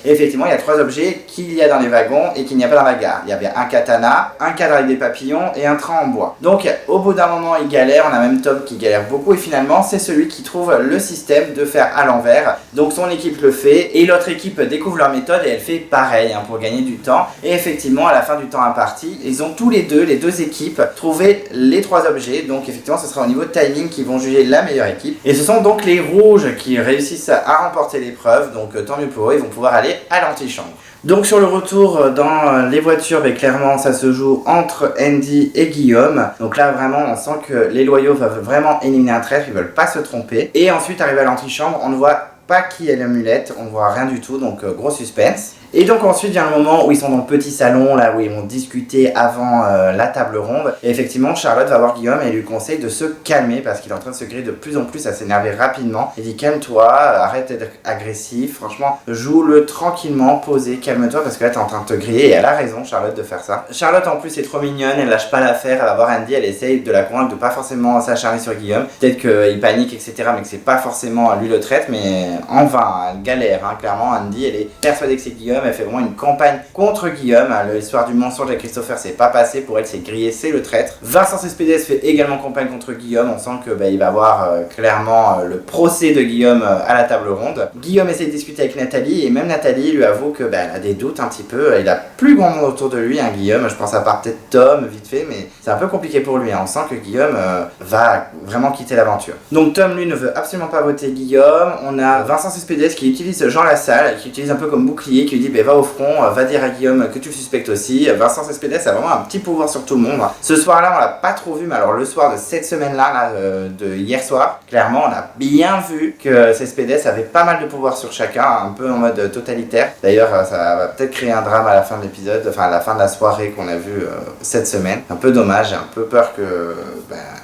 Et effectivement, il y a 3 objets qu'il y a dans les wagons et qu'il n'y a pas dans la gare. Il y a bien un katana, un cadre avec des papillons et un train en bois. Donc au bout d'un moment il galère, on a même Tom qui galère beaucoup et finalement c'est celui qui trouve le système de faire à l'envers. Donc son équipe le fait et l'autre équipe découvre leur méthode et elle fait pareil hein, pour gagner du temps. Et effectivement à la fin du temps imparti, ils ont tous les deux équipes trouvé les 3 objets. Donc effectivement ce sera au niveau de timing qu'ils vont juger la meilleure équipe. Et ce sont donc les rouges qui réussissent à remporter l'épreuve. Donc tant mieux pour eux, ils vont pouvoir aller à l'antichambre. Donc sur le retour dans les voitures, mais clairement ça se joue entre Andy et Guillaume. Donc là vraiment on sent que les loyaux veulent vraiment éliminer un traître, ils veulent pas se tromper. Et ensuite arrivé à l'antichambre, on ne voit pas qui est l'amulette, on ne voit rien du tout, donc gros suspense. Et donc ensuite vient le moment où ils sont dans le petit salon, là où ils vont discuter avant la table ronde. Et effectivement Charlotte va voir Guillaume et lui conseille de se calmer parce qu'il est en train de se griller de plus en plus, à s'énerver rapidement. Il dit calme-toi, arrête d'être agressif, franchement joue-le tranquillement, posé, calme-toi parce que là t'es en train de te griller et elle a raison Charlotte de faire ça. Charlotte en plus est trop mignonne, elle lâche pas l'affaire, elle va voir Andy, elle essaye de la convaincre de pas forcément s'acharner sur Guillaume. Peut-être qu'il panique etc mais que c'est pas forcément lui le traite, mais en vain, elle galère hein. Clairement Andy elle est persuadée que c'est Guillaume. Elle fait vraiment une campagne contre Guillaume. L'histoire du mensonge avec Christopher c'est pas passé. Pour elle c'est grillé, c'est le traître. Vincent Cespedes fait également campagne contre Guillaume. On sent que il va avoir clairement le procès de Guillaume à la table ronde. Guillaume essaie de discuter avec Nathalie et même Nathalie lui avoue que elle a des doutes un petit peu. Il a plus grand monde autour de lui hein, Guillaume. Je pense à part peut-être Tom vite fait, mais c'est un peu compliqué pour lui hein. On sent que Guillaume va vraiment quitter l'aventure. Donc Tom lui ne veut absolument pas voter Guillaume. On a Vincent Cespedes qui utilise Jean Lassalle, qui utilise un peu comme bouclier, qui lui dit va au front, va dire à Guillaume que tu le suspectes aussi. Vincent Cespedes a vraiment un petit pouvoir sur tout le monde. Ce soir-là, on l'a pas trop vu, mais alors le soir de cette semaine-là, de hier soir, clairement, on a bien vu que Cespedes avait pas mal de pouvoir sur chacun, un peu en mode totalitaire. D'ailleurs, ça va peut-être créer un drame à la fin de l'épisode, enfin à la fin de la soirée qu'on a vu cette semaine. Un peu dommage, j'ai un peu peur que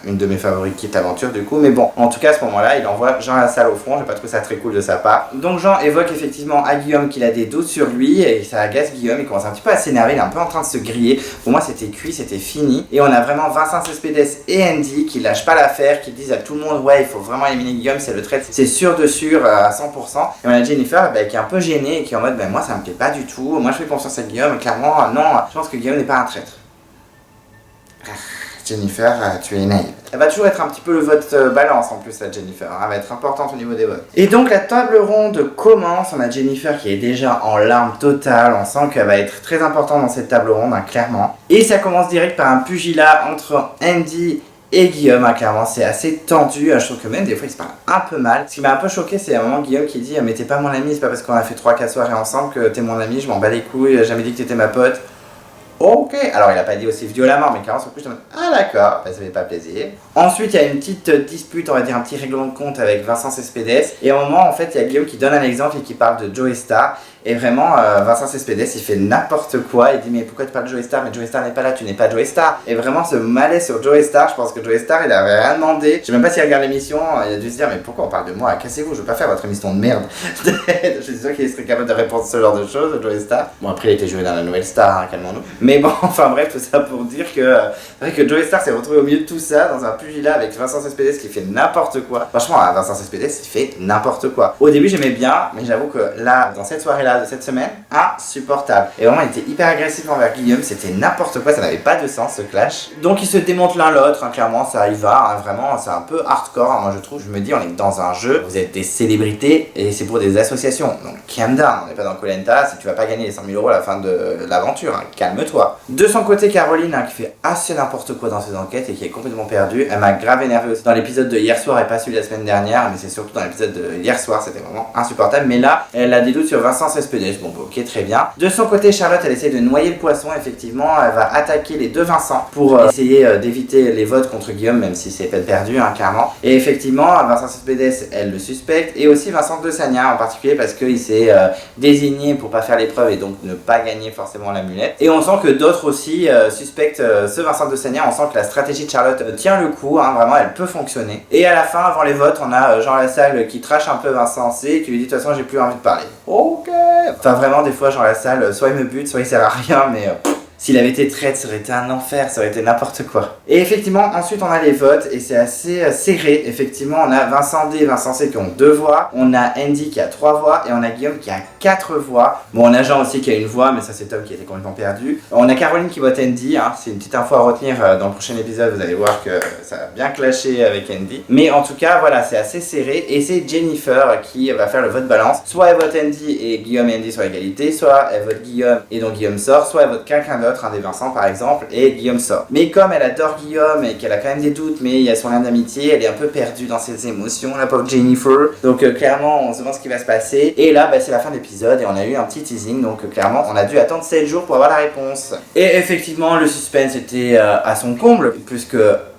une de mes favorites quitte l'aventure du coup. Mais bon, en tout cas à ce moment-là, il envoie Jean Lassalle au front. J'ai pas trouvé ça très cool de sa part. Donc Jean évoque effectivement à Guillaume qu'il a des doutes sur lui et ça agace Guillaume. Il commence un petit peu à s'énerver, il est un peu en train de se griller. Pour moi, c'était cuit, c'était fini. Et on a vraiment Vincent Cespedes et Andy qui lâchent pas l'affaire, qui disent à tout le monde ouais, il faut vraiment éliminer Guillaume, c'est le trait, c'est sûr de sûr à 100%. Et on a Jennifer qui est un peu gênée et qui est en mode moi ça me plaît pas du tout. Moi je fais confiance à Guillaume, clairement non, je pense que Guillaume n'est pas un traître. Jennifer, tu es naïve. Elle va toujours être un petit peu le vote balance en plus, la Jennifer. Elle va être importante au niveau des votes. Et donc la table ronde commence. On a Jennifer qui est déjà en larmes totales. On sent qu'elle va être très importante dans cette table ronde, clairement. Et ça commence direct par un pugilat entre Andy et Guillaume, clairement c'est assez tendu, je trouve que même des fois ils se parlent un peu mal. Ce qui m'a un peu choqué, c'est à un moment Guillaume qui dit mais t'es pas mon ami, c'est pas parce qu'on a fait 3-4 soirées ensemble que t'es mon ami, je m'en bats les couilles, j'ai jamais dit que t'étais ma pote. Ok, alors il a pas dit aussi violemment, mais carrément sur le coup je me dis ah d'accord, ça fait pas plaisir. Ensuite il y a une petite dispute, on va dire un petit règlement de compte avec Vincent Cespedes. Et à un moment en fait il y a Guillaume qui donne un exemple et qui parle de Joey Star. Et vraiment, Vincent Cespedes, il fait n'importe quoi. Il dit mais pourquoi tu parles de Joey Star? Mais Joey Star n'est pas là, tu n'es pas Joey Star. Et vraiment ce malaise sur Joey Star, je pense que Joey Star il avait rien demandé. Je sais même pas s'il regarde l'émission, il a dû se dire mais pourquoi on parle de moi? Cassez-vous, je veux pas faire votre émission de merde. Je suis sûr qu'il serait capable de répondre ce genre de choses, Joey Star. Bon après il a été joué dans la nouvelle Star, calmons-nous. Mais bon, enfin bref, tout ça pour dire que c'est vrai que Joey Star s'est retrouvé au milieu de tout ça, dans un pugilat avec Vincent Cespedes qui fait n'importe quoi. Franchement, Vincent Cespedes il fait n'importe quoi. Au début j'aimais bien, mais j'avoue que là, dans cette soirée-là de cette semaine, insupportable. Et vraiment, il était hyper agressif envers Guillaume, c'était n'importe quoi, ça n'avait pas de sens ce clash. Donc ils se démontent l'un l'autre, clairement, ça y va, vraiment, c'est un peu hardcore, moi je trouve. Je me dis, on est dans un jeu, vous êtes des célébrités et c'est pour des associations. Donc calm down, on n'est pas dans Koh Lanta, si tu vas pas gagner les 100 000 € à la fin de l'aventure, calme-toi. De son côté, Caroline, qui fait assez n'importe quoi dans ses enquêtes et qui est complètement perdue, elle m'a grave énervé aussi dans l'épisode de hier soir et pas celui de la semaine dernière, mais c'est surtout dans l'épisode de hier soir, c'était vraiment insupportable. Mais là, elle a des doutes sur Vincent Cespedes. Bon, ok, très bien. De son côté, Charlotte, elle essaie de noyer le poisson. Effectivement, elle va attaquer les deux Vincent pour essayer d'éviter les votes contre Guillaume, même si c'est peine perdue, clairement. Et effectivement, Vincent Cespedes, elle le suspecte, et aussi Vincent de Sagna en particulier parce qu'il s'est désigné pour pas faire l'épreuve et donc ne pas gagner forcément l'amulette. Et on sent que d'autres aussi suspectent ce Vincent de Sagna. On sent que la stratégie de Charlotte tient le coup, vraiment, elle peut fonctionner. Et à la fin, avant les votes, on a Jean Lassalle qui trash un peu Vincent C et qui lui dit de toute façon, j'ai plus envie de parler. Ok. Enfin, vraiment, des fois, Jean Lassalle, soit il me bute, soit il sert à rien, mais s'il avait été traître, ça aurait été un enfer, ça aurait été n'importe quoi. Et effectivement, ensuite on a les votes et c'est assez serré. Effectivement, on a Vincent D et Vincent C qui ont 2 voix, on a Andy qui a 3 voix et on a Guillaume qui a 4 voix. Bon, on a Jean aussi qui a 1 voix, mais ça c'est Tom qui était complètement perdu. On a Caroline qui vote Andy, c'est une petite info à retenir dans le prochain épisode, vous allez voir que ça a bien clashé avec Andy. Mais en tout cas, voilà, c'est assez serré et c'est Jennifer qui va faire le vote balance. Soit elle vote Andy et Guillaume et Andy sont à égalité, soit elle vote Guillaume et donc Guillaume sort, soit elle vote quelqu'un d'autre, un des Vincent par exemple, et Guillaume sort. Mais comme elle adore Guillaume et qu'elle a quand même des doutes, mais il y a son lien d'amitié, elle est un peu perdue dans ses émotions, la pauvre Jennifer. Donc clairement, on se demande ce qui va se passer. Et là, c'est la fin de l'épisode et on a eu un petit teasing, donc clairement, on a dû attendre 7 jours pour avoir la réponse. Et effectivement, le suspense était à son comble, puisque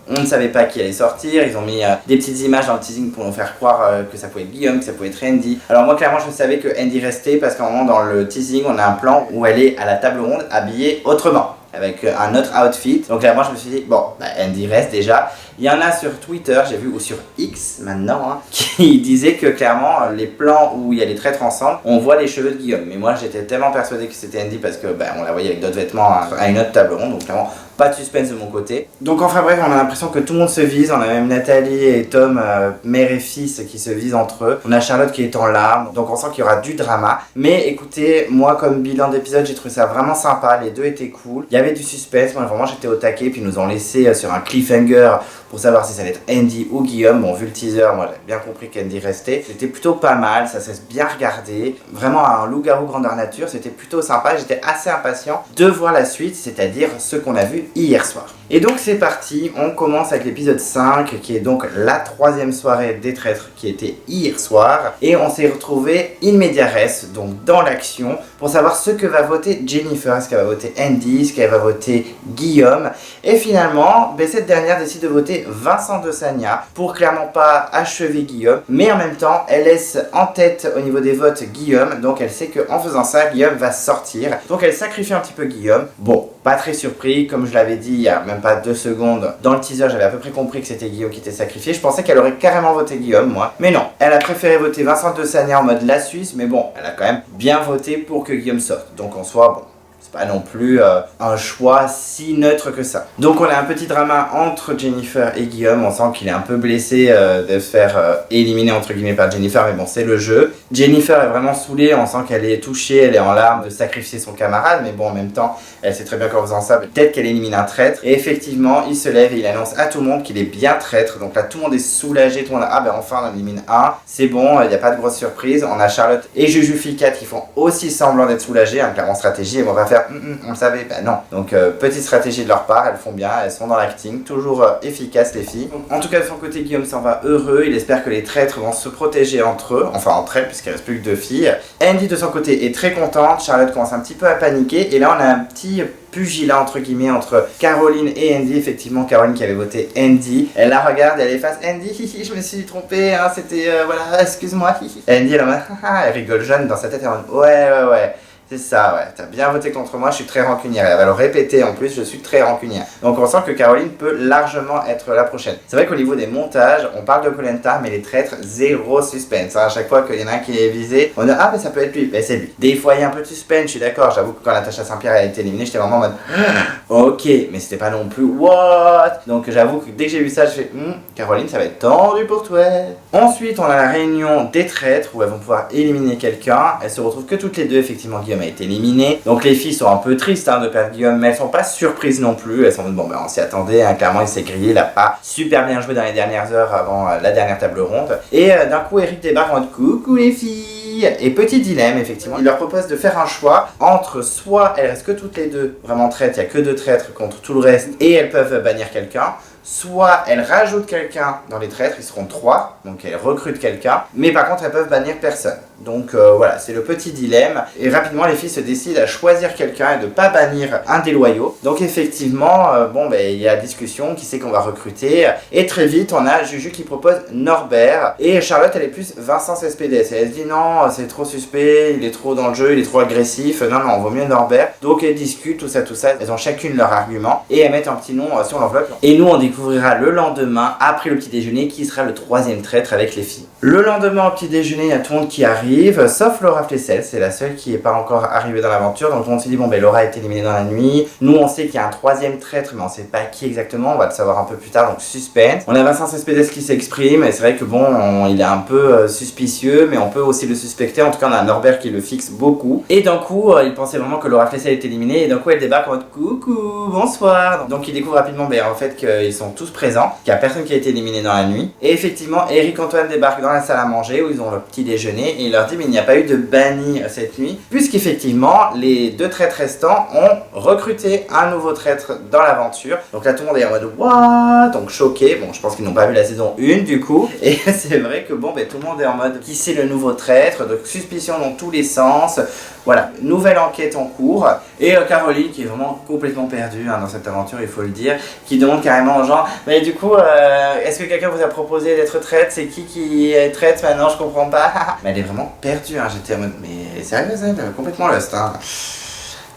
on ne savait pas qui allait sortir, ils ont mis des petites images dans le teasing pour nous faire croire que ça pouvait être Guillaume, que ça pouvait être Andy. Alors moi clairement je savais que Andy restait parce qu'à un moment dans le teasing on a un plan où elle est à la table ronde habillée autrement, avec un autre outfit. Donc clairement je me suis dit bon, Andy reste déjà. Il y en a sur Twitter, j'ai vu, ou sur X maintenant, qui disaient que clairement les plans où il y a les traîtres ensemble, on voit les cheveux de Guillaume. Mais moi j'étais tellement persuadé que c'était Andy parce que on la voyait avec d'autres vêtements à une autre table ronde, donc clairement pas de suspense de mon côté. Donc enfin bref, on a l'impression que tout le monde se vise. On a même Nathalie et Tom, mère et fils, qui se visent entre eux. On a Charlotte qui est en larmes, donc on sent qu'il y aura du drama. Mais écoutez, moi comme bilan d'épisode, j'ai trouvé ça vraiment sympa. Les deux étaient cool. Il y avait du suspense, moi vraiment j'étais au taquet. Puis ils nous ont laissé sur un cliffhanger pour savoir si ça allait être Andy ou Guillaume. Bon, vu le teaser, moi j'avais bien compris qu'Andy restait. C'était plutôt pas mal, ça s'est bien regardé. Vraiment un loup-garou grandeur nature, c'était plutôt sympa. J'étais assez impatient de voir la suite, c'est-à-dire ce qu'on a vu hier soir. Et donc c'est parti, on commence avec l'épisode 5 qui est donc la 3e soirée des traîtres qui était hier soir. Et on s'est retrouvé in media res, donc dans l'action, pour savoir ce que va voter Jennifer. Est-ce qu'elle va voter Andy, est-ce qu'elle va voter Guillaume. Et finalement, cette dernière décide de voter Vincent de Sagna pour clairement pas achever Guillaume. Mais en même temps, elle laisse en tête au niveau des votes Guillaume. Donc elle sait qu'en faisant ça, Guillaume va sortir. Donc elle sacrifie un petit peu Guillaume. Bon, pas très surpris, comme je l'avais dit il y a même même pas 2 secondes. Dans le teaser, j'avais à peu près compris que c'était Guillaume qui était sacrifié. Je pensais qu'elle aurait carrément voté Guillaume, moi. Mais non, elle a préféré voter Vincent de Sagna en mode la Suisse, mais bon, elle a quand même bien voté pour que Guillaume sorte. Donc en soi, bon, c'est pas non plus un choix si neutre que ça. Donc on a un petit drama entre Jennifer et Guillaume. On sent qu'il est un peu blessé de se faire éliminer entre guillemets par Jennifer, mais bon, c'est le jeu. Jennifer est vraiment saoulée, on sent qu'elle est touchée, elle est en larmes de sacrifier son camarade, mais bon, en même temps, elle sait très bien qu'en faisant ça, peut-être qu'elle élimine un traître. Et effectivement, il se lève et il annonce à tout le monde qu'il est bien traître. Donc là, tout le monde est soulagé, tout le monde, ah ben enfin on en élimine un, c'est bon, il n'y a pas de grosse surprise. On a Charlotte et Juju Ficat qui font aussi semblant d'être soulagés, clairement stratégie, et on va faire, on le savait, ben non. Donc petite stratégie de leur part, elles font bien, elles sont dans l'acting, toujours efficaces les filles. Donc, en tout cas de son côté, Guillaume s'en va heureux, il espère que les traîtres vont se protéger entre eux, enfin entre elles puisqu'il reste plus que 2 filles. Andy de son côté est très contente, Charlotte commence un petit peu à paniquer, et là on a un petit pugilat entre guillemets entre Caroline et Andy. Effectivement, Caroline qui avait voté Andy, elle la regarde, elle efface Andy, hihi, je me suis trompée, hein, c'était voilà, excuse-moi, hihi. Andy elle, elle rigole jeune dans sa tête, elle en mode ouais. C'est ça, ouais, t'as bien voté contre moi, je suis très rancunière. Elle va le répéter en plus, je suis très rancunière. Donc on sent que Caroline peut largement être la prochaine. C'est vrai qu'au niveau des montages, on parle de Koh-Lanta, mais les traîtres, zéro suspense. À chaque fois qu'il y en a un qui est visé, on dit ah mais ça peut être lui, ben c'est lui. Des fois il y a un peu de suspense, je suis d'accord. J'avoue que quand Natacha Saint-Pierre a été éliminée, j'étais vraiment en mode ok, mais c'était pas non plus what. Donc j'avoue que dès que j'ai vu ça, je fais Caroline, ça va être tendu pour toi. Ensuite, on a la réunion des traîtres où elles vont pouvoir éliminer quelqu'un. Elles se retrouvent que toutes les deux, effectivement, Guillaume a été éliminé. Donc les filles sont un peu tristes de perdre Guillaume, mais elles sont pas surprises non plus. Elles sont bon ben on s'y attendait, clairement il s'est grillé, il a pas super bien joué dans les dernières heures avant la dernière table ronde. Et d'un coup Eric débarque en mode coucou les filles. Et petit dilemme, effectivement, il leur propose de faire un choix entre soit elles restent que toutes les deux vraiment traîtres, il y a que 2 traîtres contre tout le reste et elles peuvent bannir quelqu'un, soit elles rajoutent quelqu'un dans les traîtres, ils seront 3, donc elles recrutent quelqu'un, mais par contre elles peuvent bannir personne. Donc voilà, c'est le petit dilemme. Et rapidement, les filles se décident à choisir quelqu'un et de ne pas bannir un des loyaux. Donc effectivement, il y a discussion, qui c'est qu'on va recruter. Et très vite, on a Juju qui propose Norbert. Et Charlotte, elle est plus Vincent CSPDS. Et elle se dit non, c'est trop suspect, il est trop dans le jeu, il est trop agressif. Non, on vaut mieux Norbert. Donc elles discutent, tout ça. Elles ont chacune leur argument. Et elles mettent un petit nom sur l'enveloppe. Et nous, on découvrira le lendemain, après le petit déjeuner, qui sera le 3e traître avec les filles. Le lendemain, au petit déjeuner, il y a tout le monde qui arrive. Sauf Laura Flessel, c'est la seule qui n'est pas encore arrivée dans l'aventure. Donc on s'est dit Laura a été éliminée dans la nuit. Nous on sait qu'il y a un 3e traître, mais on sait pas qui exactement, on va le savoir un peu plus tard, donc suspense. On a Vincent Cespedes qui s'exprime, et c'est vrai que il est un peu suspicieux, mais on peut aussi le suspecter. En tout cas on a Norbert qui le fixe beaucoup. Et d'un coup il pensait vraiment que Laura Flessel est éliminée, et d'un coup elle débarque en mode coucou, bonsoir. Donc il découvre rapidement en fait qu'ils sont tous présents, qu'il n'y a personne qui a été éliminé dans la nuit. Et effectivement Eric Antoine débarque dans la salle à manger où ils ont leur petit déjeuner, et il leur dit mais il n'y a pas eu de banni cette nuit, puisqu'effectivement les 2 traîtres restants ont recruté un nouveau traître dans l'aventure. Donc là tout le monde est en mode what, donc choqué. Bon, je pense qu'ils n'ont pas vu la saison 1 du coup, et c'est vrai que tout le monde est en mode qui c'est le nouveau traître, donc suspicion dans tous les sens. Voilà, nouvelle enquête en cours. Et Caroline qui est vraiment complètement perdue dans cette aventure, il faut le dire, qui demande carrément aux gens mais du coup est-ce que quelqu'un vous a proposé d'être traître, c'est qui est traître maintenant, je comprends pas. Mais elle est vraiment perdue, j'étais en mode mais sérieux, elle est complètement lost.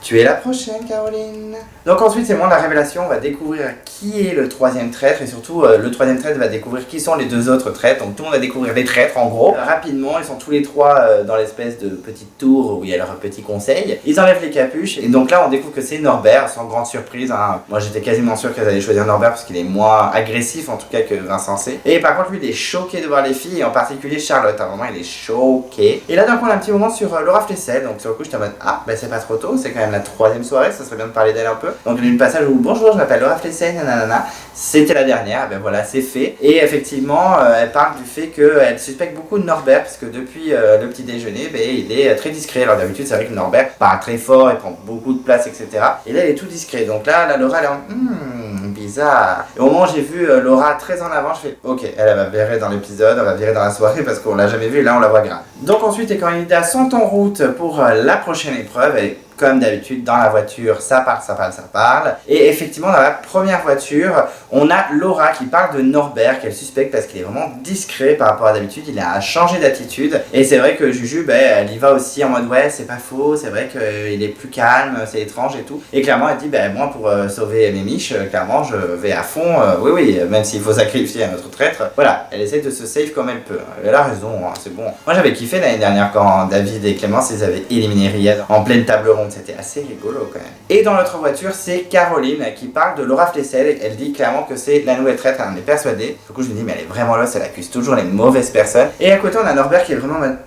Tu es la prochaine, Caroline. Donc ensuite, c'est moi la révélation. On va découvrir qui est le 3e traître, et surtout le 3e traître va découvrir qui sont les 2 autres traîtres. Donc tout le monde va découvrir les traîtres en gros. Rapidement, ils sont tous les 3 dans l'espèce de petite tour où il y a leur petit conseil. Ils enlèvent les capuches, et donc là on découvre que c'est Norbert, sans grande surprise. Moi j'étais quasiment sûr qu'elles allaient choisir Norbert parce qu'il est moins agressif en tout cas que Vincent C. Et par contre lui il est choqué de voir les filles, et en particulier Charlotte. Vraiment il est choqué. Et là d'un coup on a un petit moment sur Laura Flessel. Donc sur le coup j'étais en mode c'est pas trop tôt, c'est quand même la 3e soirée, ça serait bien de parler d'elle un peu. Donc il y a une passage où bonjour, je m'appelle Laura Flessel, nanana. C'était la dernière, voilà, c'est fait. Et effectivement, elle parle du fait qu'elle suspecte beaucoup de Norbert, parce que depuis le petit déjeuner, il est très discret. Alors d'habitude, c'est vrai que Norbert parle très fort, il prend beaucoup de place, etc. Et là, il est tout discret. Donc là Laura, elle est en bizarre. Et au moment où j'ai vu Laura très en avant, je fais ok, elle va virer dans l'épisode, elle va virer dans la soirée, parce qu'on l'a jamais vue, et là on la voit grave. Donc ensuite, les candidats sont en route pour la prochaine épreuve. Et comme d'habitude dans la voiture, ça parle, ça parle, ça parle. Et effectivement dans la première voiture, on a Laura qui parle de Norbert, qu'elle suspecte parce qu'il est vraiment discret par rapport à d'habitude, il a changé d'attitude. Et c'est vrai que Juju, elle y va aussi en mode ouais c'est pas faux, c'est vrai qu'il est plus calme, c'est étrange et tout. Et clairement elle dit moi pour sauver mes miches, clairement je vais à fond, oui, même s'il faut sacrifier un autre traître. Voilà, elle essaie de se save comme elle peut. Elle a raison, hein, c'est bon. Moi j'avais kiffé l'année dernière quand David et Clémence ils avaient éliminé Riyad en pleine table ronde, c'était assez rigolo quand même. Et dans l'autre voiture, c'est Caroline qui parle de Laura Flessel. Elle dit clairement que c'est la nouvelle traître, elle en est persuadée. Du coup je me dis mais elle est vraiment là, elle accuse toujours les mauvaises personnes. Et à côté on a Norbert qui est vraiment en mode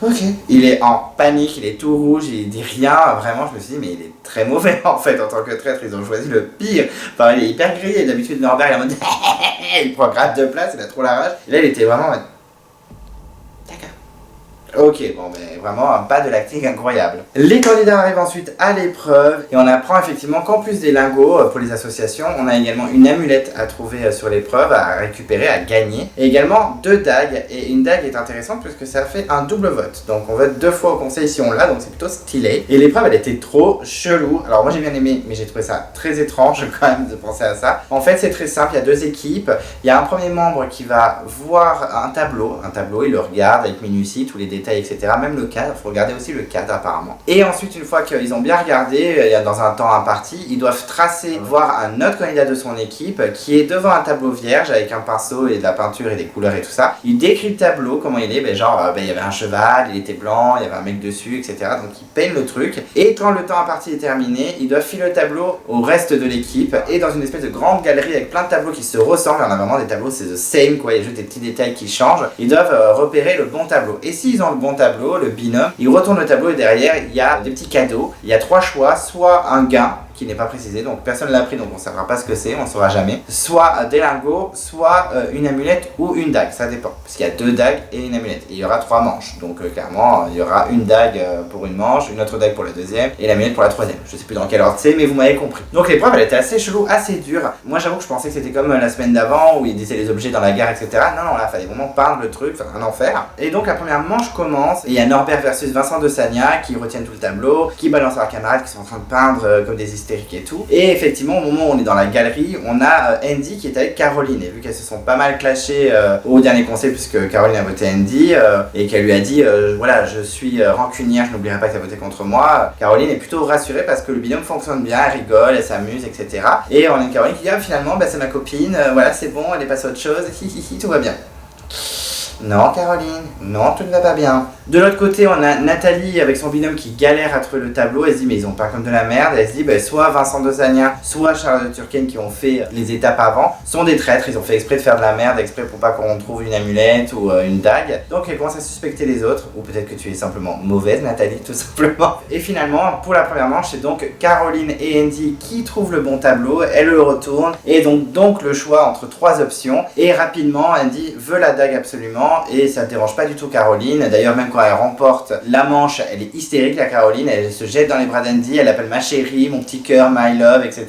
ok. Il est en panique, il est tout rouge, il dit rien. Vraiment, je me suis dit, mais il est très mauvais en fait en tant que traître. Ils ont choisi le pire. Enfin, il est hyper grillé. D'habitude, Norbert, il est en mode il prend grave de place, il a trop la rage. Et là, il était vraiment en mode ok, vraiment pas de l'acting incroyable. Les candidats arrivent ensuite à l'épreuve et on apprend effectivement qu'en plus des lingots pour les associations, on a également une amulette à trouver sur l'épreuve, à récupérer, à gagner. Et également 2 dagues. Et une dague est intéressante puisque ça fait un double vote. Donc on vote 2 fois au conseil si on l'a, donc c'est plutôt stylé. Et l'épreuve elle était trop chelou. Alors moi j'ai bien aimé, mais j'ai trouvé ça très étrange quand même de penser à ça. En fait c'est très simple, il y a 2 équipes. Il y a un premier membre qui va voir un tableau, il le regarde avec minutie, tous les détails, etc. Même le cadre, il faut regarder aussi le cadre apparemment. Et ensuite, une fois qu'ils ont bien regardé, dans un temps imparti, ils doivent tracer, voir un autre candidat de son équipe qui est devant un tableau vierge avec un pinceau et de la peinture et des couleurs et tout ça. Il décrit le tableau, comment il est, il y avait un cheval, il était blanc, il y avait un mec dessus, etc. Donc il peigne le truc. Et quand le temps imparti est terminé, ils doivent filer le tableau au reste de l'équipe et dans une espèce de grande galerie avec plein de tableaux qui se ressemblent. Il y en a vraiment des tableaux, c'est the same, quoi. Il y a juste des petits détails qui changent. Ils doivent repérer le bon tableau. Et s'ils ont le bon tableau, le binôme, ils retournent le tableau et derrière il y a des petits cadeaux. Il y a 3 choix, soit un gain qui n'est pas précisé, donc personne ne l'a pris, donc on ne saura pas ce que c'est, on ne saura jamais. Soit des lingots, soit une amulette ou une dague, ça dépend. Parce qu'il y a 2 dagues et une amulette. Et il y aura 3 manches. Donc clairement, il y aura une dague pour une manche, une autre dague pour la deuxième et l'amulette pour la troisième. Je sais plus dans quel ordre c'est, mais vous m'avez compris. Donc l'épreuve, elle était assez chelou, assez dure. Moi j'avoue que je pensais que c'était comme la semaine d'avant où ils disaient les objets dans la gare, etc. Non, là, il fallait vraiment peindre le truc, enfin un enfer. Et donc la première manche commence et il y a Norbert versus Vincent de Sagna qui retiennent tout le tableau, qui balancent leurs camarades qui sont en train de peindre comme des hystériques et tout. Et effectivement, au moment où on est dans la galerie, on a Andy qui est avec Caroline. Et vu qu'elles se sont pas mal clashées au dernier conseil, puisque Caroline a voté Andy et qu'elle lui a dit voilà, je suis rancunière, je n'oublierai pas que tu as voté contre moi. Caroline est plutôt rassurée parce que le binôme fonctionne bien, elle rigole, elle s'amuse, etc. Et on a une Caroline qui dit finalement, c'est ma copine, voilà, c'est bon, elle est passée à autre chose, tout va bien. Non Caroline, non tout ne va pas bien. De l'autre côté on a Nathalie avec son binôme qui galère à trouver le tableau. Elle se dit mais ils ont pas comme de la merde. Elle se dit soit Vincent de Sagna, soit Charlotte Turquenne qui ont fait les étapes avant sont des traîtres, ils ont fait exprès de faire de la merde, exprès pour pas qu'on trouve une amulette ou une dague. Donc elle commence à suspecter les autres, ou peut-être que tu es simplement mauvaise Nathalie tout simplement. Et finalement pour la première manche c'est donc Caroline et Andy qui trouvent le bon tableau, elles le retournent et donc le choix entre 3 options. Et rapidement Andy veut la dague absolument et ça ne dérange pas du tout Caroline. D'ailleurs même quand elle remporte la manche, elle est hystérique la Caroline, elle se jette dans les bras d'Andy, elle l'appelle ma chérie, mon petit cœur, my love, etc.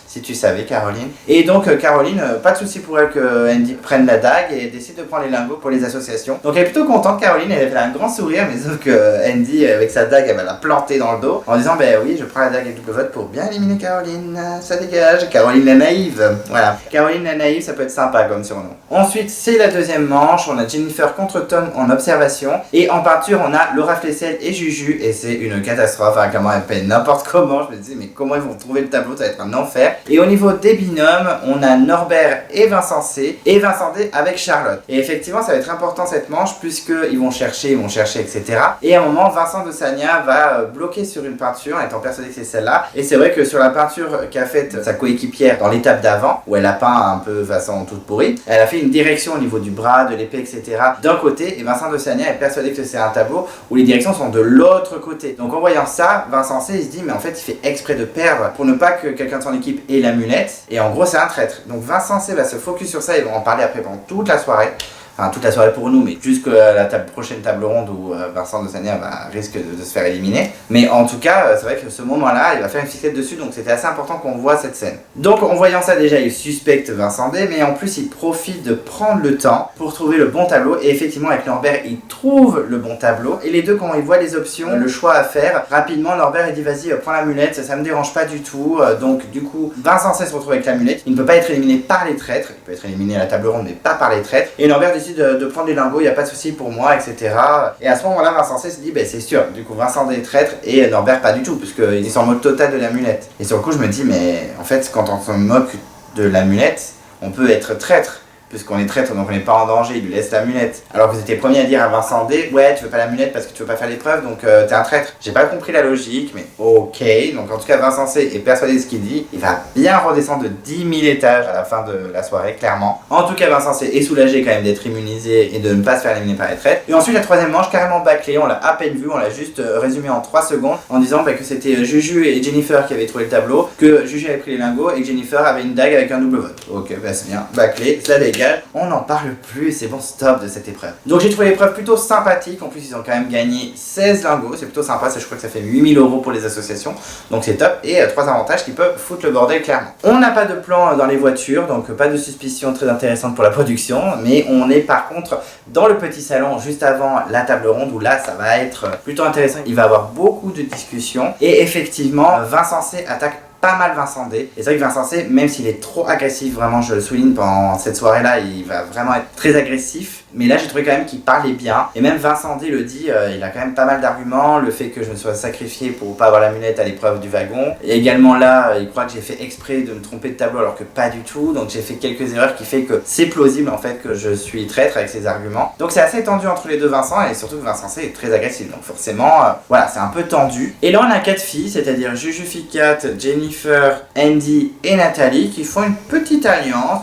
Si tu savais Caroline. Et donc Caroline, pas de souci pour elle que Andy prenne la dague et décide de prendre les lingots pour les associations. Donc elle est plutôt contente Caroline, elle fait un grand sourire, mais sauf que Andy avec sa dague elle va la planter dans le dos en disant oui je prends la dague et double vote pour bien éliminer Caroline, ça dégage. Caroline la naïve, voilà. Caroline la naïve ça peut être sympa comme surnom. Ensuite c'est la deuxième manche, on a Jennifer contre Tom en observation et en peinture on a Laura Flessel et Juju et c'est une catastrophe, clairement elle peint n'importe comment. Je me dis mais comment ils vont trouver le tableau, ça va être un enfer. Et au niveau des binômes, on a Norbert et Vincent C et Vincent D avec Charlotte. Et effectivement, ça va être important cette manche puisqu'ils vont chercher, etc. Et à un moment, Vincent de Sagna va bloquer sur une peinture en étant persuadé que c'est celle-là. Et c'est vrai que sur la peinture qu'a faite sa coéquipière dans l'étape d'avant, où elle a peint un peu façon toute pourrie, elle a fait une direction au niveau du bras, de l'épée, etc. d'un côté. Et Vincent de Sagna est persuadé que c'est un tableau où les directions sont de l'autre côté. Donc en voyant ça, Vincent C il se dit mais en fait il fait exprès de perdre pour ne pas que quelqu'un de son équipe ait l'amulette. Et en gros c'est un traître. Donc Vincent C va se focus sur ça, ils vont en parler après pendant toute la soirée. enfin toute la soirée pour nous, mais jusqu'à la prochaine table ronde où Vincent de Sagnières risque de se faire éliminer. Mais en tout cas, c'est vrai que ce moment-là, il va faire une fixette dessus, donc c'était assez important qu'on voit cette scène. Donc en voyant ça déjà, il suspecte Vincent D, mais en plus il profite de prendre le temps pour trouver le bon tableau, et effectivement avec Norbert, il trouve le bon tableau, et les deux quand ils voient les options, le choix à faire, rapidement Norbert il dit vas-y prends l'amulette, ça me dérange pas du tout, donc du coup Vincent C se retrouve avec l'amulette, il ne peut pas être éliminé par les traîtres, il peut être éliminé à la table ronde mais pas par les traîtres, et Norbert décide de prendre les lingots, il n'y a pas de souci pour moi, etc. Et à ce moment-là Vincent C se dit c'est sûr, du coup Vincent D est traître et Norbert pas du tout, puisqu'il est en mode total de l'amulette. Et sur le coup je me dis mais en fait quand on se moque de l'amulette, on peut être traître. Puisqu'on est traître, donc on n'est pas en danger, il lui laisse l'amulette. Alors que vous étiez premier à dire à Vincent D, ouais, tu veux pas l'amulette parce que tu veux pas faire l'épreuve, donc t'es un traître. J'ai pas compris la logique, mais ok. Donc en tout cas, Vincent C est persuadé de ce qu'il dit. Il va bien redescendre de 10 000 étages à la fin de la soirée, clairement. En tout cas, Vincent C est soulagé quand même d'être immunisé et de ne pas se faire éliminer par les traîtres. Et ensuite, la troisième manche, carrément bâclée, on l'a à peine vu, on l'a juste résumé en 3 secondes en disant que c'était Juju et Jennifer qui avaient trouvé le tableau, que Juju avait pris les lingots et que Jennifer avait une dague avec un double vote. Ok, c'est bien, bâclé, cela dégage. On n'en parle plus, c'est bon, stop de cette épreuve. Donc j'ai trouvé l'épreuve plutôt sympathique, en plus ils ont quand même gagné 16 lingots, c'est plutôt sympa, je crois que ça fait 8 000 € pour les associations, donc c'est top, et 3 avantages qui peuvent foutre le bordel clairement. On n'a pas de plan dans les voitures, donc pas de suspicion très intéressante pour la production, mais on est par contre dans le petit salon juste avant la table ronde, où là ça va être plutôt intéressant, il va y avoir beaucoup de discussions, et effectivement Vincent C attaque pas mal Vincent D. Et c'est vrai que Vincent C, même s'il est trop agressif, vraiment je le souligne pendant cette soirée-là, il va vraiment être très agressif. Mais là j'ai trouvé quand même qu'il parlait bien. Et même Vincent D le dit, il a quand même pas mal d'arguments. Le fait que je me sois sacrifié pour pas avoir l'amulette à l'épreuve du wagon. Et également là, il croit que j'ai fait exprès de me tromper de tableau alors que pas du tout. Donc j'ai fait quelques erreurs qui fait que c'est plausible en fait que je suis traître avec ses arguments. Donc c'est assez tendu entre les deux Vincent, et surtout que Vincent C est très agressif. Donc forcément, voilà, c'est un peu tendu. Et là on a 4 filles, c'est-à-dire Juju Ficat, Jennifer, Andy et Nathalie qui font une petite alliance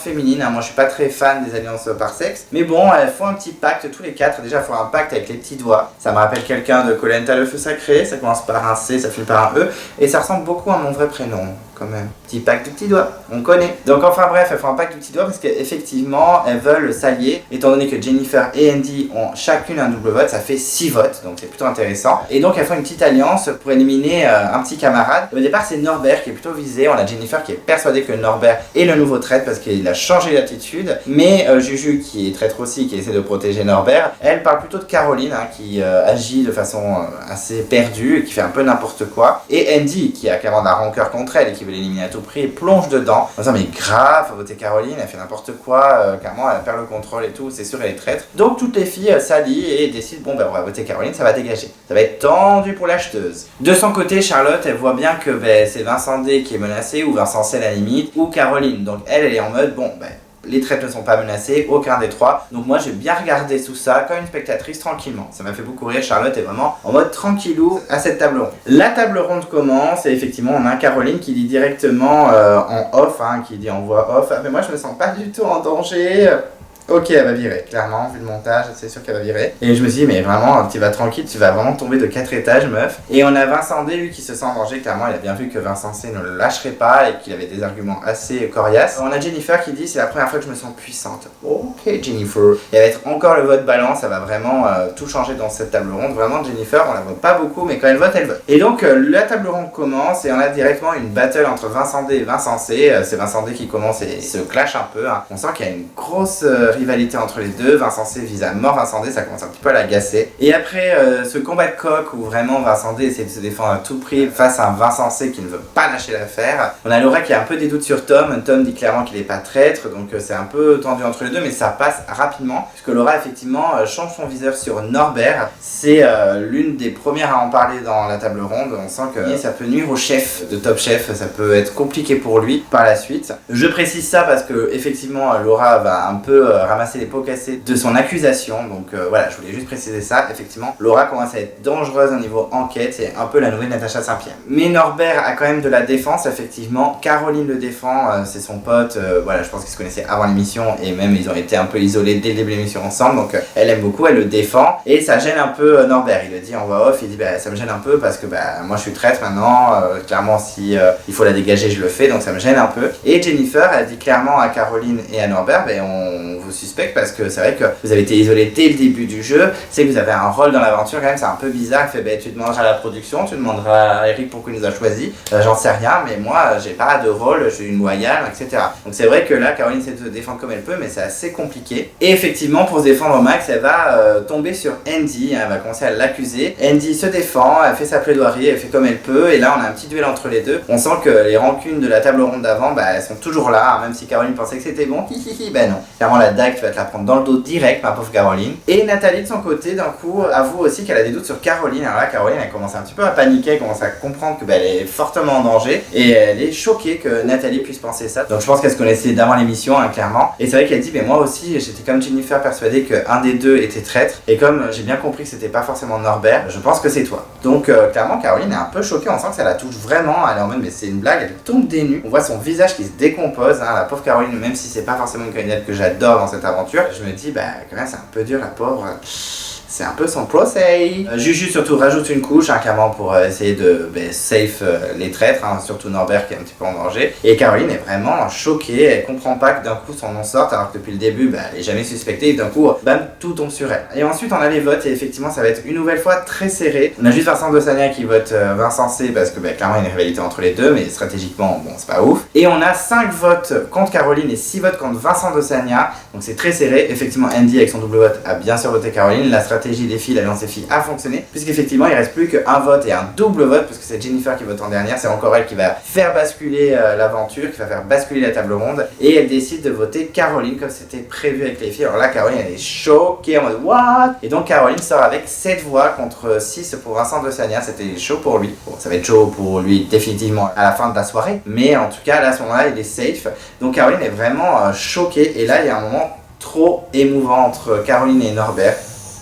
féminine. Moi je suis pas très fan des alliances par sexe, mais bon, elles font un petit pacte tous les 4. Déjà, elles font un pacte avec les petits doigts. Ça me rappelle quelqu'un de Koh Lanta le feu sacré. Ça commence par un C, ça finit par un E, et ça ressemble beaucoup à mon vrai prénom. Quand même. Petit pacte de petits doigts, on connaît. Donc enfin bref, elles font un pacte de petits doigts parce qu'effectivement, elles veulent s'allier. Étant donné que Jennifer et Andy ont chacune un double vote, ça fait 6 votes, donc c'est plutôt intéressant. Et donc elles font une petite alliance pour éliminer un petit camarade. Au départ, c'est Norbert qui est plutôt visé. On a Jennifer qui est persuadée que Norbert est le nouveau traître parce qu'il a changé d'attitude. Mais Juju, qui est traître aussi, qui essaie de protéger Norbert, elle parle plutôt de Caroline, qui agit de façon assez perdue et qui fait un peu n'importe quoi. Et Andy, qui a clairement de la rancœur contre elle et qui veut l'éliminer à tout prix, et plonge dedans en disant mais grave, faut voter Caroline, elle fait n'importe quoi, clairement elle perd le contrôle et tout, c'est sûr elle est traître. Donc toutes les filles s'allient et décident bon on va voter Caroline, ça va dégager, ça va être tendu pour l'acheteuse. De son côté, Charlotte elle voit bien que c'est Vincent D qui est menacé, ou Vincent C à la limite, ou Caroline, donc elle est en mode bon les traîtres ne sont pas menacés, aucun des trois. Donc moi j'ai bien regardé tout ça comme une spectatrice tranquillement. Ça m'a fait beaucoup rire, Charlotte est vraiment en mode tranquillou à cette table ronde. La table ronde commence et effectivement on a Caroline qui dit directement en off, qui dit en voix off, mais moi je me sens pas du tout en danger. Ok, elle va virer, clairement, vu le montage, c'est sûr qu'elle va virer. Et je me suis dit, mais vraiment, tu vas tranquille, tu vas vraiment tomber de 4 étages, meuf. Et on a Vincent D, lui, qui se sent en danger, clairement, il a bien vu que Vincent C ne le lâcherait pas et qu'il avait des arguments assez coriaces. On a Jennifer qui dit, c'est la première fois que je me sens puissante. Ok, Jennifer. Et elle va être encore le vote balance, ça va vraiment tout changer dans cette table ronde. Vraiment, Jennifer, on la vote pas beaucoup, mais quand elle vote, elle vote. Et donc, la table ronde commence et on a directement une battle entre Vincent D et Vincent C. C'est Vincent D qui commence et se clash un peu. On sent qu'il y a une grosse rivalité entre les deux. Vincent C vise à mort Vincent D, ça commence un petit peu à l'agacer. Et après ce combat de coq où vraiment Vincent D essaie de se défendre à tout prix face à un Vincent C qui ne veut pas lâcher l'affaire, on a Laura qui a un peu des doutes sur Tom. Tom dit clairement qu'il n'est pas traître, donc c'est un peu tendu entre les deux, mais ça passe rapidement puisque Laura effectivement change son viseur sur Norbert. C'est l'une des premières à en parler dans la table ronde. On sent que ça peut nuire au chef de Top Chef, ça peut être compliqué pour lui par la suite. Je précise ça parce que effectivement Laura va un peu ramasser les pots cassés de son accusation, donc voilà, je voulais juste préciser ça. Effectivement, Laura commence à être dangereuse au niveau enquête, c'est un peu la nouvelle Natacha Saint-Pierre. Mais Norbert a quand même de la défense, effectivement. Caroline le défend, c'est son pote, voilà, je pense qu'ils se connaissaient avant l'émission et même ils ont été un peu isolés dès le début de l'émission ensemble, donc elle aime beaucoup, elle le défend et ça gêne un peu Norbert. Il le dit en voix off, il dit ça me gêne un peu parce que moi je suis traître maintenant, clairement si il faut la dégager je le fais, donc ça me gêne un peu. Et Jennifer elle dit clairement à Caroline et à Norbert, vous suspecte parce que c'est vrai que vous avez été isolé dès le début du jeu, c'est que vous avez un rôle dans l'aventure, quand même c'est un peu bizarre, il fait tu demanderas à la production, tu demanderas à Eric pourquoi il nous a choisi, j'en sais rien, mais moi j'ai pas de rôle, je suis une loyale, etc. Donc c'est vrai que là Caroline essaie de se défendre comme elle peut, mais c'est assez compliqué. Et effectivement pour se défendre Max, elle va tomber sur Andy, elle va commencer à l'accuser. Andy se défend, elle fait sa plaidoirie, elle fait comme elle peut, et là on a un petit duel entre les deux. On sent que les rancunes de la table ronde d'avant, elles sont toujours là, hein, même si Caroline pensait que c'était bon, non. Clairement la dague, tu vas te la prendre dans le dos direct, ma pauvre Caroline. Et Nathalie de son côté, d'un coup, avoue aussi qu'elle a des doutes sur Caroline. Alors là, Caroline, elle commence un petit peu à paniquer, elle commence à comprendre que elle est fortement en danger, et elle est choquée que Nathalie puisse penser ça. Donc je pense qu'elle se connaissait d'avant l'émission, hein, clairement. Et c'est vrai qu'elle dit, mais moi aussi, j'étais comme Jennifer persuadée qu'un des deux était traître, et comme j'ai bien compris que c'était pas forcément Norbert, je pense que c'est toi. Donc clairement, Caroline est un peu choquée, on sent que ça la touche vraiment, elle est en mode, mais c'est une blague, elle tombe des nues. On voit son visage qui se décompose, hein, la pauvre Caroline, même si c'est pas forcément une candidate que j'adore dans cette aventure, je me dis, quand même, c'est un peu dur, la pauvre. C'est un peu son procès. Juju surtout rajoute une couche, hein, clairement pour essayer de safe les traîtres, hein, surtout Norbert qui est un petit peu en danger. Et Caroline est vraiment choquée, elle comprend pas que d'un coup son nom sorte alors que depuis le début elle est jamais suspectée et d'un coup bam tout tombe sur elle. Et ensuite on a les votes et effectivement ça va être une nouvelle fois très serré. On a juste Vincent Dossania qui vote Vincent C parce que clairement il y a une rivalité entre les deux mais stratégiquement bon c'est pas ouf. Et on a 5 votes contre Caroline et 6 votes contre Vincent Dossania, donc c'est très serré. Effectivement Andy avec son double vote a bien sûr voté Caroline, la stratégie des filles, l'alliance des filles a fonctionné, puisqu'effectivement il reste plus qu'un vote et un double vote, parce que c'est Jennifer qui vote en dernière, c'est encore elle qui va faire basculer l'aventure, qui va faire basculer la table ronde, et elle décide de voter Caroline comme c'était prévu avec les filles. Alors là Caroline elle est choquée en mode what, et donc Caroline sort avec 7 voix contre 6 pour Vincent Dossania, c'était chaud pour lui. Bon ça va être chaud pour lui définitivement à la fin de la soirée, mais en tout cas là à ce moment-là il est safe, donc Caroline est vraiment choquée, et là il y a un moment trop émouvant entre Caroline et Norbert.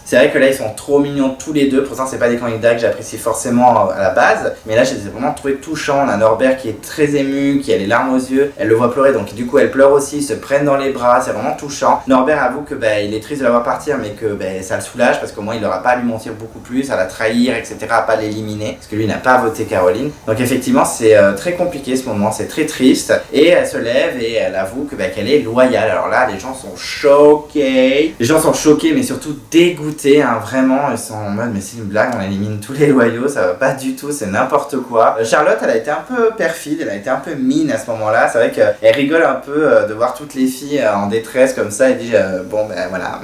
C'est vrai que là ils sont trop mignons tous les deux, pourtant c'est pas des candidats que j'apprécie forcément à la base, mais là je les ai vraiment trouvés touchants. On a Norbert qui est très ému, qui a les larmes aux yeux, elle le voit pleurer donc du coup elle pleure aussi, ils se prennent dans les bras, c'est vraiment touchant. Norbert avoue que il est triste de la voir partir mais que ça le soulage parce qu'au moins il n'aura pas à lui mentir beaucoup plus, à la trahir etc, à pas l'éliminer, parce que lui il n'a pas voté Caroline. Donc effectivement c'est très compliqué ce moment, c'est très triste, et elle se lève et elle avoue que qu'elle est loyale. Alors là les gens sont choqués, mais surtout dégoûtés. Hein, vraiment, ils sont en mode mais c'est une blague, on élimine tous les loyaux, ça va pas du tout, c'est n'importe quoi. Charlotte elle a été un peu perfide, elle a été un peu mine à ce moment là, c'est vrai qu'elle rigole un peu de voir toutes les filles en détresse comme ça, elle dit voilà.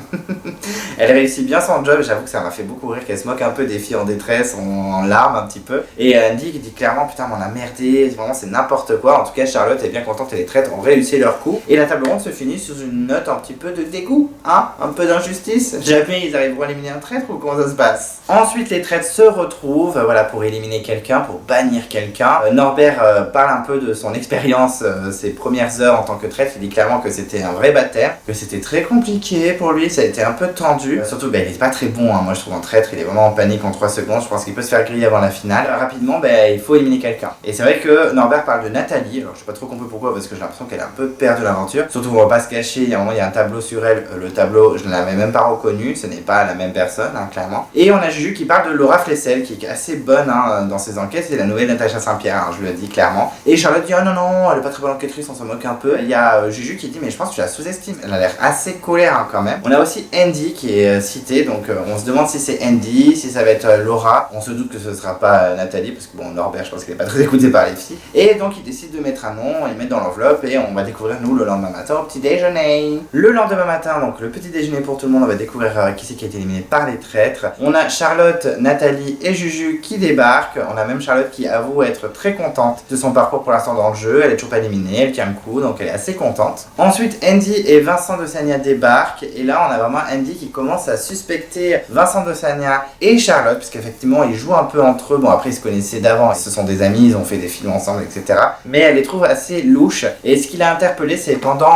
Elle réussit bien son job, j'avoue que ça m'a fait beaucoup rire qu'elle se moque un peu des filles en détresse, en larmes un petit peu, et Andy qui dit clairement putain on a merdé, vraiment c'est n'importe quoi. En tout cas Charlotte est bien contente et les traîtres ont réussi leur coup, et la table ronde se finit sur une note un petit peu de dégoût, hein, un peu d'injustice. Jamais ils arriveront à éliminer un traître ou comment ça se passe. Ensuite les traîtres se retrouvent pour éliminer quelqu'un, pour bannir quelqu'un. Norbert parle un peu de son expérience, ses premières heures en tant que traître, il dit clairement que c'était un vrai baptême, que c'était très compliqué pour lui, ça a été un peu tendu, surtout il est pas très bon, hein. Moi je trouve en traître il est vraiment en panique en 3 secondes, je pense qu'il peut se faire griller avant la finale. Rapidement il faut éliminer quelqu'un, et c'est vrai que Norbert parle de Nathalie. Alors je sais pas trop compris pourquoi, parce que j'ai l'impression qu'elle est un peu perdue de l'aventure, surtout on va pas se cacher, il y a un moment il y a un tableau sur elle, le tableau je ne l'avais même pas reconnu, ce n'est pas la même personne hein, clairement. Et on a Juju qui parle de Laura Flessel qui est assez bonne hein, dans ses enquêtes, c'est la nouvelle Natacha Saint-Pierre, hein, je le dis clairement. Et Charlotte dit oh non elle est pas très bonne enquêtrice, on s'en moque un peu. Il y a Juju qui dit mais je pense que tu la sous-estimes, elle a l'air assez colère hein, quand même. On a aussi Andy qui est cité, donc on se demande si c'est Andy, si ça va être Laura, on se doute que ce sera pas Nathalie parce que bon Norbert je pense qu'il est pas très écouté par les filles. Et donc il décide de mettre un nom, il met dans l'enveloppe et on va découvrir nous le lendemain matin au petit déjeuner. Le lendemain matin, donc le petit déjeuner pour tout le monde, on va découvrir qui c'est qui a été éliminé par les traîtres. On a Charlotte, Nathalie et Juju qui débarquent. On a même Charlotte qui avoue être très contente de son parcours pour l'instant dans le jeu, elle est toujours pas éliminée, elle tient le coup donc elle est assez contente. Ensuite Andy et Vincent Dossania débarquent et là on a vraiment Andy qui commence à suspecter Vincent Dossania et Charlotte puisqu'effectivement ils jouent un peu entre eux. Bon après ils se connaissaient d'avant, ce sont des amis, ils ont fait des films ensemble etc. Mais elle les trouve assez louches, et ce qui l'a interpellé c'est pendant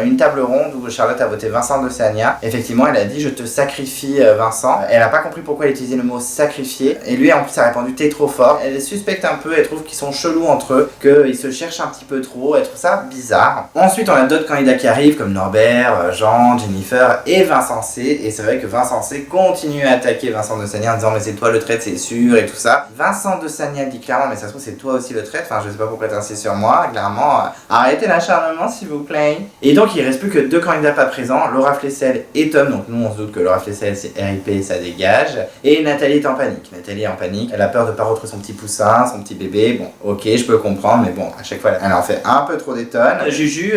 une table ronde où Charlotte a voté Vincent Dossania. Effectivement elle a dit je te sacrifie Vincent. Elle a pas compris pourquoi elle utilisait le mot sacrifier, et lui en plus a répondu t'es trop fort. Elle suspecte un peu, elle trouve qu'ils sont chelous entre eux, qu'ils se cherchent un petit peu trop, elle trouve ça bizarre. Ensuite on a d'autres candidats qui arrivent comme Norbert, Jean, Jennifer et Vincent C. Et c'est vrai que Vincent C continue à attaquer Vincent de Sagna en disant mais c'est toi le traître, c'est sûr et tout ça. Vincent de Sagna dit clairement mais ça se trouve c'est toi aussi le traître. Enfin je sais pas pourquoi t'insistes sur moi. Clairement arrêtez l'acharnement s'il vous plaît. Et donc il reste plus que 2 candidats pas présents, Laura Flessel et Tom. Donc nous on se doute que Laura Flessel c'est RIP, ça dégage. Et Nathalie est en panique. Nathalie est en panique. Elle a peur de pas retrouver son petit poussin, son petit bébé. Bon ok je peux comprendre mais bon à chaque fois elle en fait un peu trop des tonnes. Juju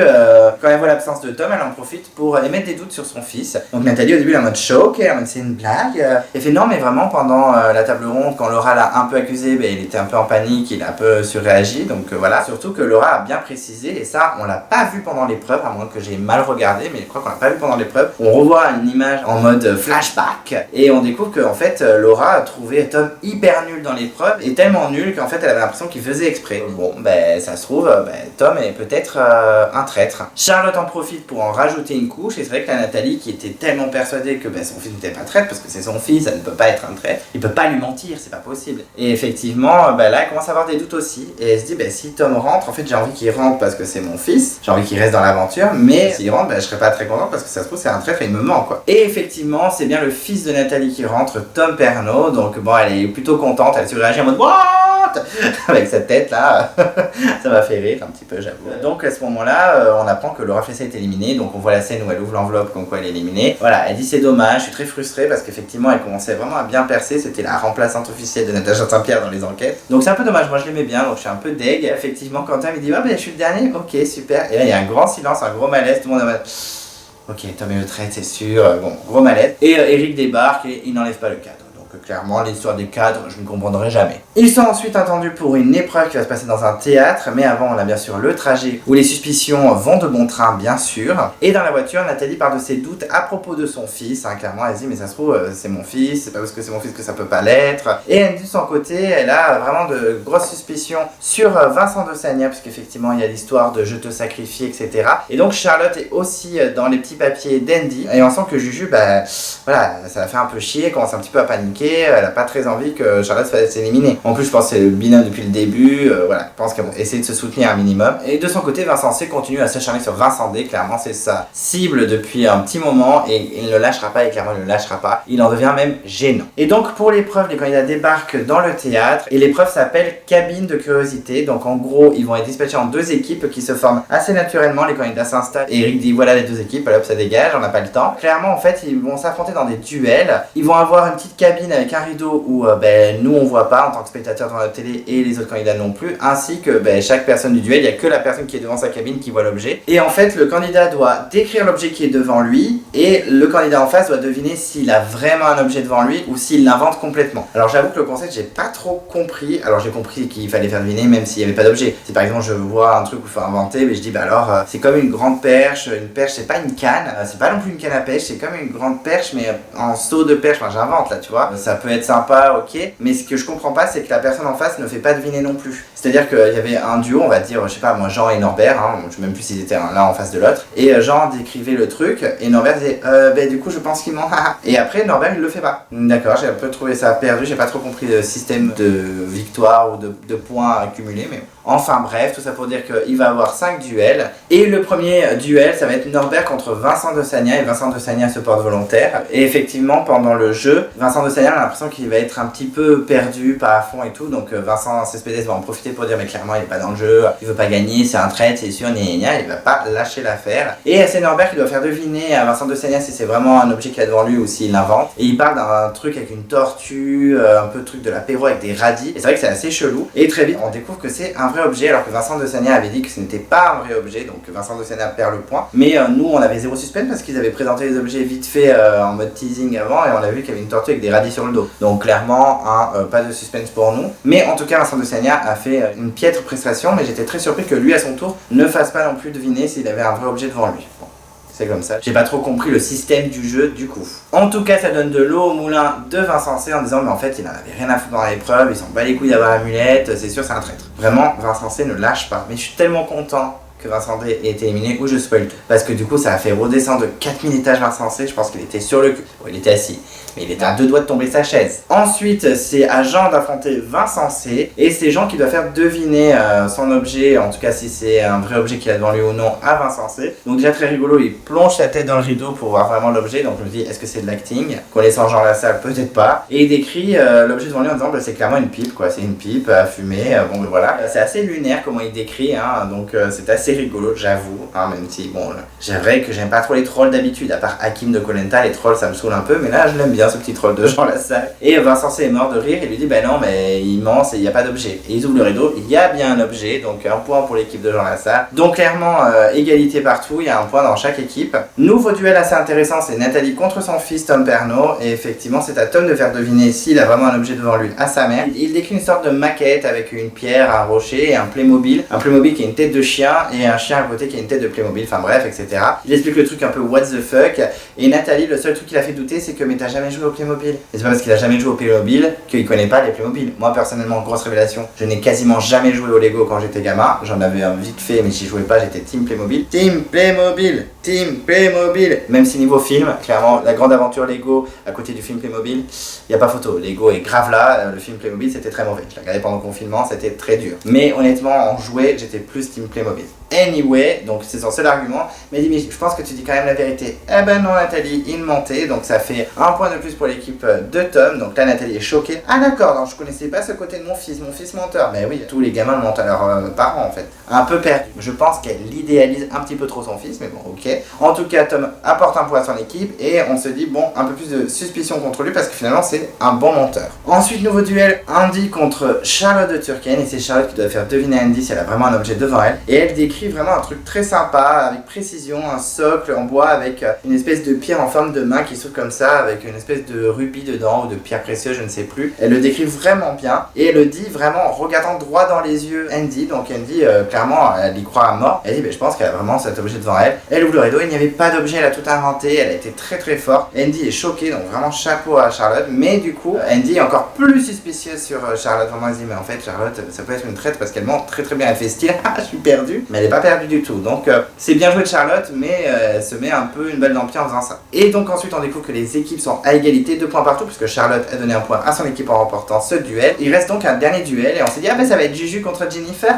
quand elle voit l'absence de Tom elle en profite pour émettre des doutes sur son fils. Donc Nathalie au début elle est en mode choc, elle est en mode c'est une blague. Elle fait non mais vraiment pendant la table ronde quand Laura l'a un peu accusé, il était un peu en panique, il a un peu surréagi. Donc voilà, surtout que Laura a bien précisé et ça on l'a pas vu pendant l'épreuve à moins que j'ai mal regardé mais je crois qu'on l'a pas vu pendant l'épreuve. On revoit une image en mode flashback et on découvre que en fait Laura a trouvé Tom hyper nul dans l'épreuve et tellement nul qu'en fait elle avait l'impression qu'il faisait exprès. Bon ça se trouve Tom est peut-être un traître. Charlotte en profite pour en rajouter une couche et c'est vrai que la Nathalie qui était tellement persuadée que son fils n'était pas traître parce que c'est son fils, ça ne peut pas être un traître, il peut pas lui mentir, c'est pas possible. Et effectivement là elle commence à avoir des doutes aussi et elle se dit si Tom rentre, en fait j'ai envie qu'il rentre parce que c'est mon fils, j'ai envie qu'il reste dans l'aventure, mais s'il rentre je serais pas très content parce que ça se trouve c'est un traître et il me ment quoi. Et effectivement c'est bien le fils de Nathalie qui rentre, Tom Pernaut, donc elle est plutôt contente, elle surréagit en mode what avec cette tête là, ça m'a fait rire un petit peu j'avoue. Donc à ce moment là on apprend que Laura Flessel est éliminée, donc on voit la scène où elle ouvre l'enveloppe comme quoi elle est éliminée. Voilà, elle dit c'est dommage, je suis très frustrée parce qu'effectivement elle commençait vraiment à bien percer, c'était la remplaçante officielle de Natacha Saint-Pierre dans les enquêtes. Donc c'est un peu dommage, moi je l'aimais bien donc je suis un peu deg. Effectivement Quentin me dit je suis le dernier, ok super. Et là il y a un grand silence, un gros malaise, tout le monde est en mode ok Tom est le traître c'est sûr, bon gros malaise. Et Eric débarque et il n'enlève pas le cadre. Clairement, l'histoire des cadres, je ne comprendrai jamais. Ils sont ensuite attendus pour une épreuve qui va se passer dans un théâtre, mais avant, on a bien sûr le trajet où les suspicions vont de bon train, bien sûr. Et dans la voiture, Nathalie parle de ses doutes à propos de son fils. Clairement, elle dit, mais ça se trouve, c'est mon fils, c'est pas parce que c'est mon fils que ça peut pas l'être. Et elle dit de son côté, elle a vraiment de grosses suspicions sur Vincent de Sagna, parce qu'effectivement, il y a l'histoire de je te sacrifie, etc. Et donc, Charlotte est aussi dans les petits papiers d'Andy. Et on sent que Juju, voilà, ça la fait un peu chier, elle commence un petit peu à paniquer. Elle a pas très envie que Charlotte se fasse éliminer. En plus, je pense que c'est le binôme depuis le début. Voilà, je pense qu'elles vont essayer de se soutenir un minimum. Et de son côté, Vincent C continue à s'acharner sur Vincent D. Clairement, c'est sa cible depuis un petit moment et il ne lâchera pas. Et clairement, il ne lâchera pas. Il en devient même gênant. Et donc, pour l'épreuve, les candidats débarquent dans le théâtre et l'épreuve s'appelle Cabine de curiosité. Donc, en gros, ils vont être dispatchés en 2 équipes qui se forment assez naturellement. Les candidats s'installent et Eric dit voilà les 2 équipes. Hop, ça dégage, on n'a pas le temps. Clairement, en fait, ils vont s'affronter dans des duels. Ils vont avoir une petite cabine avec un rideau où nous on voit pas en tant que spectateur dans la télé et les autres candidats non plus, ainsi que chaque personne du duel, il n'y a que la personne qui est devant sa cabine qui voit l'objet. Et en fait le candidat doit décrire l'objet qui est devant lui et le candidat en face doit deviner s'il a vraiment un objet devant lui ou s'il l'invente complètement. Alors j'avoue que le concept j'ai pas trop compris. Alors j'ai compris qu'il fallait faire deviner même s'il n'y avait pas d'objet. Si par exemple je vois un truc où il faut inventer, mais je dis c'est comme une grande perche. Une perche c'est pas une canne, c'est pas non plus une canne à pêche, c'est comme une grande perche mais en seau de perche. Enfin j'invente là tu vois, ça peut être sympa, ok, mais ce que je comprends pas c'est que la personne en face ne fait pas deviner non plus. C'est-à-dire qu'il y avait un duo, on va dire, je sais pas moi, Jean et Norbert, je sais même plus s'ils étaient l'un en face de l'autre, et Jean décrivait le truc et Norbert disait du coup je pense qu'il ment, et après Norbert il le fait pas. D'accord, j'ai un peu trouvé ça perdu, j'ai pas trop compris le système de victoire ou de points accumulés, mais enfin bref, tout ça pour dire qu'il va avoir 5 duels et le premier duel ça va être Norbert contre Vincent de Sagna et Vincent de Sagna se porte volontaire et effectivement pendant le jeu Vincent de Sagna a l'impression qu'il va être un petit peu perdu, pas à fond et tout, donc Vincent Cespedes va en profiter pour dire mais clairement il est pas dans le jeu, il veut pas gagner, c'est un traître, c'est sûr, il va pas lâcher l'affaire et c'est Norbert qui doit faire deviner à Vincent de Sagna si c'est vraiment un objet qu'il a devant lui ou s'il l'invente et il parle d'un truc avec une tortue, un peu truc de l'apéro avec des radis et c'est vrai que c'est assez chelou et très vite on découvre que c'est un vrai objet alors que Vincent de Sagna avait dit que ce n'était pas un vrai objet, donc Vincent de Sagna perd le point, mais nous on avait zéro suspense parce qu'ils avaient présenté les objets vite fait en mode teasing avant et on a vu qu'il y avait une tortue avec des radis sur le dos, donc clairement pas de suspense pour nous, mais en tout cas Vincent de Sagna a fait une piètre prestation, mais j'étais très surpris que lui à son tour ne fasse pas non plus deviner s'il avait un vrai objet devant lui. Bon, c'est comme ça, j'ai pas trop compris le système du jeu du coup. En tout cas ça donne de l'eau au moulin de Vincent C en disant mais en fait il en avait rien à foutre dans l'épreuve, il s'en bat les couilles d'avoir l'amulette, c'est sûr c'est un traître. Vraiment Vincent C ne lâche pas, mais je suis tellement content que Vincent D ait été éliminé ou je spoil tout. Parce que du coup, ça a fait redescendre de 4000 étages Vincent C. Je pense qu'il était sur le cul. Bon, il était assis, mais il était à 2 doigts de tomber sa chaise. Ensuite, c'est à Jean d'affronter Vincent C. Et c'est Jean qui doit faire deviner son objet, en tout cas si c'est un vrai objet qu'il a devant lui ou non, à Vincent C. Donc déjà très rigolo, il plonge sa tête dans le rideau pour voir vraiment l'objet. Donc je me dis, est-ce que c'est de l'acting? Connaissant Jean Lassalle, peut-être pas. Et il décrit l'objet devant lui en disant, bah, c'est clairement une pipe, quoi. C'est une pipe à fumer. Bon, ben voilà. C'est assez lunaire comment il décrit, hein. Donc c'est assez rigolo, j'avoue. Hein, même si, bon, j'avoue que j'aime pas trop les trolls d'habitude. À part Hakim de Koh-Lanta, les trolls ça me saoule un peu. Mais là, je l'aime bien, ce petit troll de Jean Lassalle. Et Vincent C est mort de rire. Il lui dit, bah non, mais il ment, il n'y a pas d'objet. Et ils ouvrent le rideau, il y a bien un objet. Donc un point pour l'équipe de Jean Lassalle. Donc clairement, égalité partout. Il y a un point dans chaque équipe. Nouveau duel assez intéressant, c'est Nathalie contre son fils Tom Pernaut. Et effectivement, c'est à Tom de faire deviner s'il a vraiment un objet devant lui à sa mère. Il décrit une sorte de maquette avec une pierre, un rocher et un Playmobil. Un Playmobil qui a une tête de chien et un chien à côté qui a une tête de Playmobil. Enfin bref, etc. Il explique le truc un peu what the fuck. Et Nathalie, le seul truc qui l'a fait douter, c'est que mais t'as jamais joué au Playmobil. Et c'est pas parce qu'il a jamais joué au Playmobil qu'il connaît pas les Playmobil. Moi personnellement, grosse révélation, je n'ai quasiment jamais joué au Lego quand j'étais gamin. J'en avais un vite fait, mais j'y jouais pas, j'étais Team Playmobil. Team Playmobil, Team Playmobil. Même si niveau film, clairement, la grande aventure Lego à côté du film Playmobil, il n'y a pas photo. Lego est grave là, le film Playmobil c'était très mauvais. Je l'ai regardé pendant le confinement, c'était très dur. Mais honnêtement, en jouet, j'étais plus Team Playmobil. Anyway, donc c'est son seul argument. Mais dis, mais je pense que tu dis quand même la vérité. Eh ben non, Nathalie, il mentait. Donc ça fait un point de plus pour l'équipe de Tom. Donc là, Nathalie est choquée. Ah d'accord, donc je connaissais pas ce côté de mon fils menteur. Mais oui, tous les gamins mentent à leurs parents en fait. Un peu perdu. Je pense qu'elle idéalise un petit peu trop son fils, mais bon, ok. En tout cas, Tom apporte un point à son équipe et on se dit, bon, un peu plus de suspicion contre lui parce que finalement, c'est un bon menteur. Ensuite, nouveau duel, Andy contre Charlotte de Turckheim. Et c'est Charlotte qui doit faire deviner à Andy si elle a vraiment un objet devant elle. Et elle décrit vraiment un truc très sympa, avec précision, un socle en bois avec une espèce de pierre en forme de main qui s'ouvre comme ça, avec une espèce de rubis dedans ou de pierre précieuse, je ne sais plus. Elle le décrit vraiment bien et elle le dit vraiment en regardant droit dans les yeux Andy. Donc Andy, clairement, elle y croit à mort. Elle dit, je pense qu'elle a vraiment cet objet devant elle. Elle ouvre le rideau, il n'y avait pas d'objet, elle a tout inventé, elle a été très très forte. Andy est choquée, donc vraiment chapeau à Charlotte. Mais du coup, Andy est encore plus suspicieuse sur Charlotte. Vraiment, elle dit, mais en fait, Charlotte, ça peut être une traite parce qu'elle ment très très bien. Elle fait style, je suis perdue, mais elle n'est pas perdue du tout. Donc c'est bien joué de Charlotte, mais elle se met un peu une balle dans le pied en faisant ça. Et donc ensuite on découvre que les équipes sont à égalité, 2 points partout, puisque Charlotte a donné un point à son équipe en remportant ce duel. Il reste donc un dernier duel et on s'est dit, ça va être Juju contre Jennifer.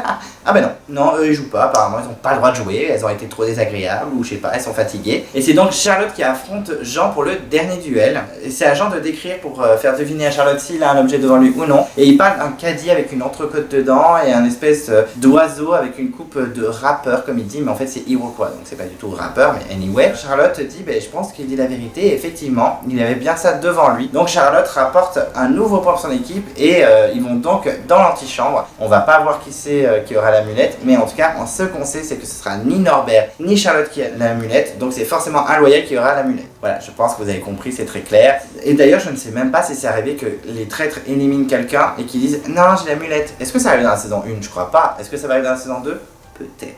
Non, eux ils jouent pas, apparemment ils ont pas le droit de jouer, elles ont été trop désagréables ou je sais pas, elles sont fatiguées. Et c'est donc Charlotte qui affronte Jean pour le dernier duel. Et c'est à Jean de décrire pour faire deviner à Charlotte s'il a un objet devant lui ou non. Et il parle d'un caddie avec une entrecôte dedans et un espèce d'oiseau avec une coupe de rappeur comme il dit, mais en fait c'est Iroquois, donc c'est pas du tout rappeur, mais anyway. Charlotte dit, je pense qu'il dit la vérité, et effectivement, il avait bien ça devant lui. Donc Charlotte rapporte un nouveau point pour son équipe, et ils vont donc dans l'antichambre. On va pas voir qui c'est qui aura l'amulette, mais en tout cas, ce qu'on sait, c'est que ce sera ni Norbert, ni Charlotte qui a l'amulette, donc c'est forcément un loyal qui aura l'amulette. Voilà, je pense que vous avez compris, c'est très clair. Et d'ailleurs, je ne sais même pas si c'est arrivé que les traîtres éliminent quelqu'un et qu'ils disent, non, j'ai l'amulette. Est-ce que ça arrive dans la saison 1? Je crois pas. Est-ce que ça va arriver dans la saison 2? Peut-être.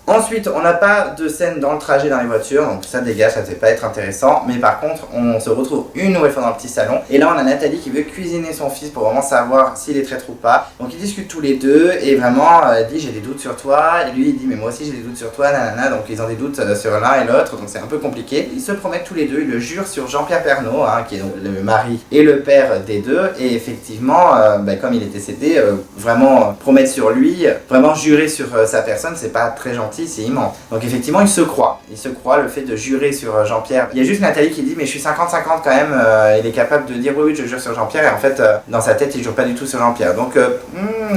Ensuite, on n'a pas de scène dans le trajet dans les voitures, donc ça dégage, ça ne devait pas être intéressant. Mais par contre, on se retrouve une nouvelle fois dans le petit salon. Et là, on a Nathalie qui veut cuisiner son fils pour vraiment savoir s'il est traître ou pas. Donc ils discutent tous les deux et vraiment, elle dit j'ai des doutes sur toi. Et lui, il dit mais moi aussi j'ai des doutes sur toi, nanana. Donc ils ont des doutes sur l'un et l'autre, donc c'est un peu compliqué. Ils se promettent tous les deux, ils le jurent sur Jean-Pierre Pernaut, qui est donc le mari et le père des deux. Et effectivement, comme il est décédé, vraiment promettre sur lui, vraiment jurer sur sa personne, c'est pas très gentil. C'est immense. Donc effectivement, il se croit, le fait de jurer sur Jean-Pierre. Il y a juste Nathalie qui dit mais je suis 50-50 quand même, il est capable de dire oui je jure sur Jean-Pierre et en fait dans sa tête il jure pas du tout sur Jean-Pierre. Donc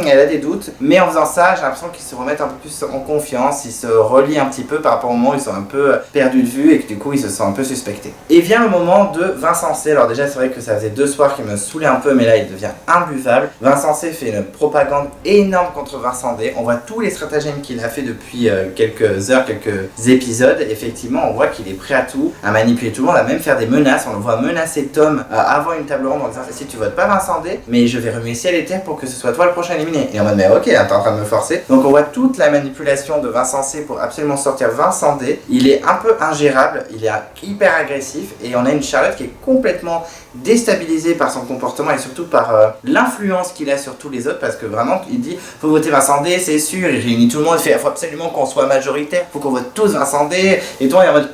elle a des doutes, mais en faisant ça j'ai l'impression qu'ils se remettent un peu plus en confiance, ils se relient un petit peu par rapport au moment où ils sont un peu perdus de vue et que du coup ils se sont un peu suspectés. Et vient le moment de Vincent C. Alors déjà c'est vrai que ça faisait 2 soirs qu'il me saoulait un peu, mais là il devient imbuvable. Vincent C. fait une propagande énorme contre Vincent D. On voit tous les stratagèmes qu'il a fait depuis quelques heures, quelques épisodes. Effectivement on voit qu'il est prêt à tout, à manipuler tout le monde, à même faire des menaces. On le voit menacer Tom avant une table ronde en disant si tu votes pas Vincent D, mais je vais remuer ciel et terre pour que ce soit toi le prochain éliminé. Et en mode mais ok, t'es en train de me forcer. Donc on voit toute la manipulation de Vincent C pour absolument sortir Vincent D. Il est un peu ingérable, il est hyper agressif et on a une Charlotte qui est complètement déstabilisée par son comportement et surtout par l'influence qu'il a sur tous les autres, parce que vraiment il dit faut voter Vincent D, c'est sûr, il réunit tout le monde, il fait faut absolument qu'on soit majoritaire, faut qu'on vote tous Vincent D. Et toi, il est en mode,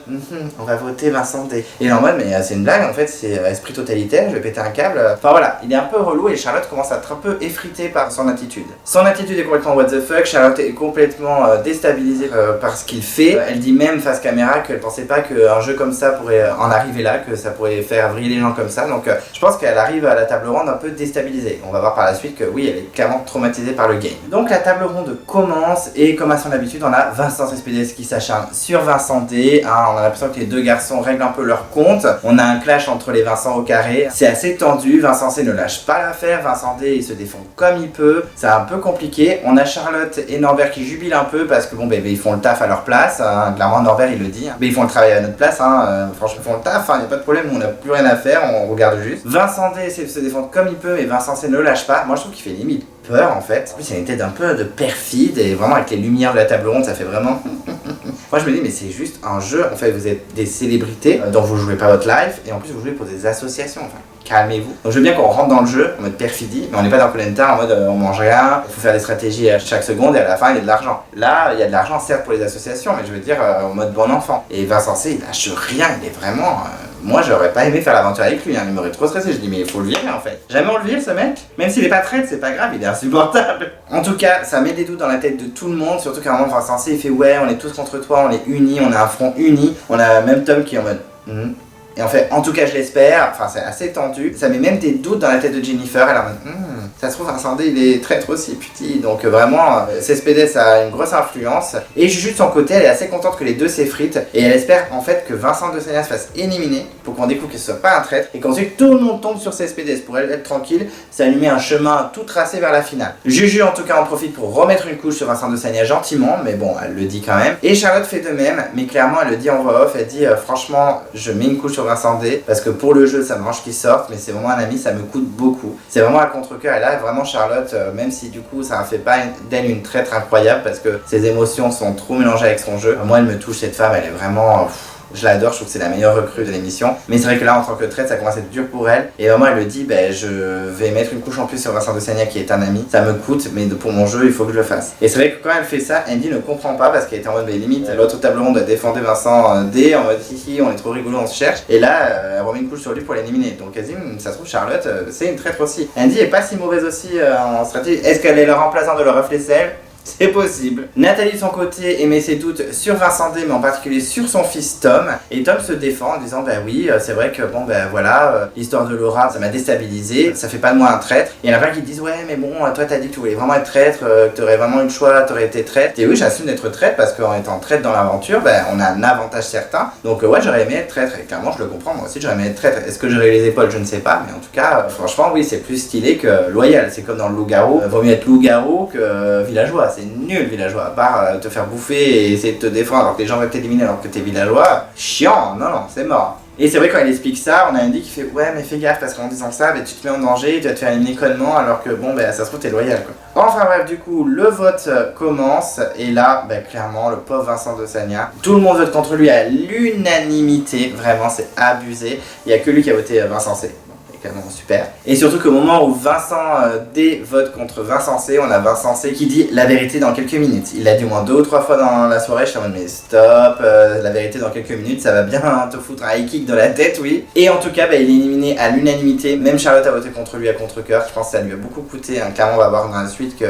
on va voter Vincent D. Et il est en mode, mais c'est une blague, en fait, c'est esprit totalitaire, je vais péter un câble. Enfin voilà, il est un peu relou et Charlotte commence à être un peu effritée par son attitude. Son attitude est complètement what the fuck, Charlotte est complètement déstabilisée par ce qu'il fait. Elle dit même face caméra qu'elle pensait pas qu'un jeu comme ça pourrait en arriver là, que ça pourrait faire vriller les gens comme ça. Donc je pense qu'elle arrive à la table ronde un peu déstabilisée. On va voir par la suite que oui, elle est clairement traumatisée par le game. Donc la table ronde commence et comme à son habitude, on a Vincent Cespedes qui s'acharne sur Vincent D. On a l'impression que les deux garçons règlent un peu leur compte. On a un clash entre les Vincent au carré. C'est assez tendu. Vincent C ne lâche pas l'affaire. Vincent D il se défend comme il peut. C'est un peu compliqué. On a Charlotte et Norbert qui jubilent un peu parce que bon, ils font le taf à leur place. Clairement, Norbert il le dit. Mais ils font le travail à notre place. Franchement, ils font le taf. Il n'y a pas de problème. On n'a plus rien à faire. On regarde juste. Vincent D essaie de se défendre comme il peut, mais Vincent C ne lâche pas. Moi, je trouve qu'il fait limite peur en fait. En plus, il a une tête un peu de perfide et vraiment avec les lumières de la table ronde, ça fait vraiment. Moi, je me dis, mais c'est juste un jeu. En fait, vous êtes des célébrités dont vous jouez pas votre life et en plus, vous jouez pour des associations. Enfin, calmez-vous. Donc, je veux bien qu'on rentre dans le jeu en mode perfidie, mais on n'est pas dans Koh-Lanta en mode on mange rien, il faut faire des stratégies à chaque seconde et à la fin, il y a de l'argent. Là, il y a de l'argent certes pour les associations, mais je veux dire en mode bon enfant. Et Vincent C, il lâche rien, il est vraiment. Moi, j'aurais pas aimé faire l'aventure avec lui, il m'aurait trop stressé. Je dis, mais il faut le virer en fait. Jamais on le vire ce mec. Même s'il est pas traître, c'est pas grave, il est insupportable. En tout cas, ça met des doutes dans la tête de tout le monde, surtout qu'à un moment, Vincent C, il fait ouais, on est tous contre toi, on est unis, on a un front uni. On a même Tom qui est en mode. Et en fait, en tout cas, je l'espère. Enfin, c'est assez tendu. Ça met même des doutes dans la tête de Jennifer. Elle est en mode, ça se trouve, Vincent D, il est traître aussi, putain. Donc vraiment, Cespedes a une grosse influence. Et Juju de son côté, elle est assez contente que les deux s'effritent. Et elle espère en fait que Vincent de Sagna se fasse éliminer pour qu'on découvre qu'il ne soit pas un traître. Et qu'ensuite tout le monde tombe sur Cespedes pour elle être tranquille. Ça lui met un chemin tout tracé vers la finale. Juju en tout cas en profite pour remettre une couche sur Vincent de Sagna gentiment. Mais bon, elle le dit quand même. Et Charlotte fait de même. Mais clairement, elle le dit en voix off. Elle dit franchement, je mets une couche sur Vincent D. Parce que pour le jeu, ça me range qu'il sorte. Mais c'est vraiment un ami, ça me coûte beaucoup. C'est vraiment à contre-cœur. Et là, vraiment Charlotte, même si du coup ça ne fait pas d'elle une traître incroyable parce que ses émotions sont trop mélangées avec son jeu. Moi elle me touche cette femme, elle est vraiment. Je l'adore, je trouve que c'est la meilleure recrue de l'émission. Mais c'est vrai que là, en tant que traître, ça commence à être dur pour elle. Et vraiment, elle le dit, je vais mettre une couche en plus sur Vincent de Sagna qui est un ami. Ça me coûte, mais pour mon jeu, il faut que je le fasse. Et c'est vrai que quand elle fait ça, Andy ne comprend pas parce qu'elle est en mode, limite, l'autre table ronde défendait Vincent D en mode, hihi, on est trop rigolo, on se cherche. Et là, elle remet une couche sur lui pour l'éliminer. Donc, elle dit, ça se trouve, Charlotte, c'est une traître aussi. Andy est pas si mauvaise aussi en stratégie. Est-ce qu'elle est le remplaçant de Laura Flessel ? C'est possible. Nathalie de son côté émet ses doutes sur Vincent D, mais en particulier sur son fils Tom. Et Tom se défend en disant oui, c'est vrai que voilà, l'histoire de Laura, ça m'a déstabilisé, ça fait pas de moi un traître. Et il y en a plein qui disent ouais, mais bon, toi t'as dit que tu voulais vraiment être traître, que t'aurais vraiment eu le choix, t'aurais été traître. Et oui, j'assume d'être traître parce qu'en étant traître dans l'aventure, on a un avantage certain. Donc ouais, j'aurais aimé être traître. Et clairement, je le comprends, moi aussi j'aurais aimé être traître. Est-ce que j'aurais eu les épaules? Je ne sais pas, mais en tout cas, franchement, oui, c'est plus stylé que loyal. C'est comme dans le loup-garou. Vaut mieux être loup-garou que villageois. C'est nul villageois, à part te faire bouffer et essayer de te défendre alors que les gens veulent t'éliminer alors que t'es villageois, chiant, non, c'est mort. Et c'est vrai quand il explique ça, on a Andy qui fait ouais mais fais gaffe parce qu'en disant ça, tu te mets en danger, tu vas te faire éliminer connement alors que ça se trouve t'es loyal quoi. Enfin bref, du coup le vote commence et là clairement le pauvre Vincent de Sagna, tout le monde vote contre lui à l'unanimité, vraiment c'est abusé, il n'y a que lui qui a voté Vincent C. Clairement super. Et surtout qu'au moment où Vincent D vote contre Vincent C, on a Vincent C qui dit la vérité dans quelques minutes. Il l'a dit au moins 2 ou 3 fois dans la soirée, je suis en mode mais stop, la vérité dans quelques minutes, ça va bien te foutre un high kick dans la tête, oui. Et en tout cas, il est éliminé à l'unanimité, même Charlotte a voté contre lui à contre-cœur, je pense que ça lui a beaucoup coûté, clairement on va voir dans la suite que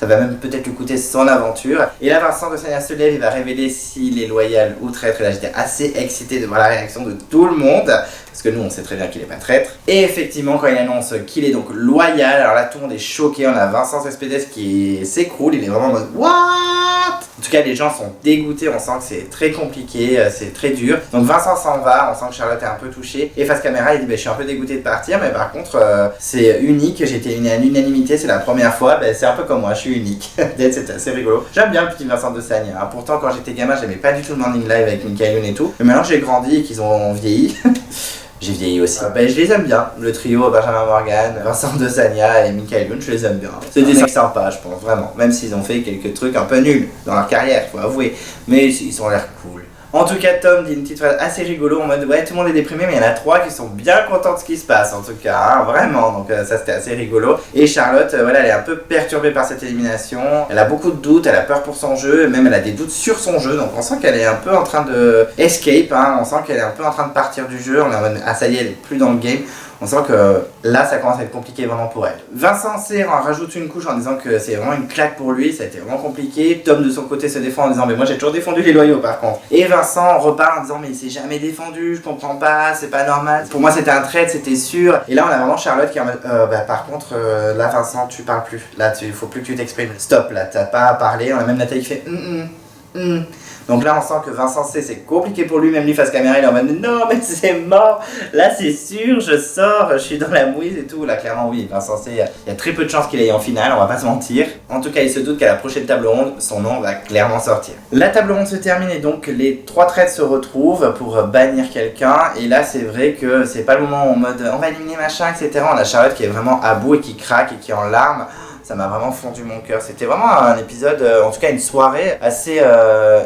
ça va même peut-être lui coûter son aventure. Et là Vincent de Sagna se lève, il va révéler s'il est loyal ou traître, et là j'étais assez excité de voir la réaction de tout le monde. Parce que nous on sait très bien qu'il n'est pas traître. Et effectivement quand il annonce qu'il est donc loyal, alors là tout le monde est choqué, on a Vincent Cespedes qui s'écroule, il est vraiment en mode what. En tout cas les gens sont dégoûtés, on sent que c'est très compliqué, c'est très dur. Donc Vincent s'en va, on sent que Charlotte est un peu touchée. Et face caméra il dit je suis un peu dégoûté de partir, mais par contre c'est unique, j'ai été à l'unanimité, c'est la première fois, c'est un peu comme moi, je suis unique. C'est assez rigolo. J'aime bien le petit Vincent de Sagna, pourtant quand j'étais gamin j'aimais pas du tout le morning live avec Michael Youn et tout. Mais maintenant j'ai grandi et qu'ils ont vieilli. J'ai vieilli aussi. Je les aime bien, le trio Benjamin Morgan, Vincent de Sagna et Michael Youn, je les aime bien. C'est des mecs sympas, je pense, vraiment. Même s'ils ont fait quelques trucs un peu nuls dans leur carrière, faut avouer. Mais ils ont l'air cool. En tout cas, Tom dit une petite phrase assez rigolo en mode ouais, tout le monde est déprimé, mais il y en a 3 qui sont bien contents de ce qui se passe en tout cas, hein, vraiment. Donc ça c'était assez rigolo. Et Charlotte, voilà, elle est un peu perturbée par cette élimination. Elle a beaucoup de doutes, elle a peur pour son jeu, même elle a des doutes sur son jeu. Donc on sent qu'elle est un peu en train de escape, hein, on sent qu'elle est un peu en train de partir du jeu. On est en mode ah ça y est, elle est plus dans le game. On sent que là, ça commence à être compliqué vraiment pour elle. Vincent C en rajoute une couche en disant que c'est vraiment une claque pour lui, ça a été vraiment compliqué. Tom de son côté se défend en disant mais moi j'ai toujours défendu les loyaux par contre. Et Vincent repart en disant mais il s'est jamais défendu, je comprends pas, c'est pas normal. Pour moi c'était un trade, c'était sûr. Et là on a vraiment Charlotte qui est en mode par contre là Vincent tu parles plus. Là il faut plus que tu t'exprimes. Stop là, t'as pas à parler. On a même Nathalie qui fait Donc là, on sent que Vincent C, c'est compliqué pour lui, même lui face caméra, il est en mode non, mais c'est mort, là c'est sûr, je sors, je suis dans la mouise et tout. Là, clairement, oui, Vincent C, il y a très peu de chances qu'il aille en finale, on va pas se mentir. En tout cas, il se doute qu'à la prochaine table ronde, son nom va clairement sortir. La table ronde se termine et donc les 3 traites se retrouvent pour bannir quelqu'un. Et là, c'est vrai que c'est pas le moment en mode on va éliminer machin, etc. On a Charlotte qui est vraiment à bout et qui craque et qui est en larmes. Ça m'a vraiment fondu mon cœur. C'était vraiment un épisode, en tout cas une soirée assez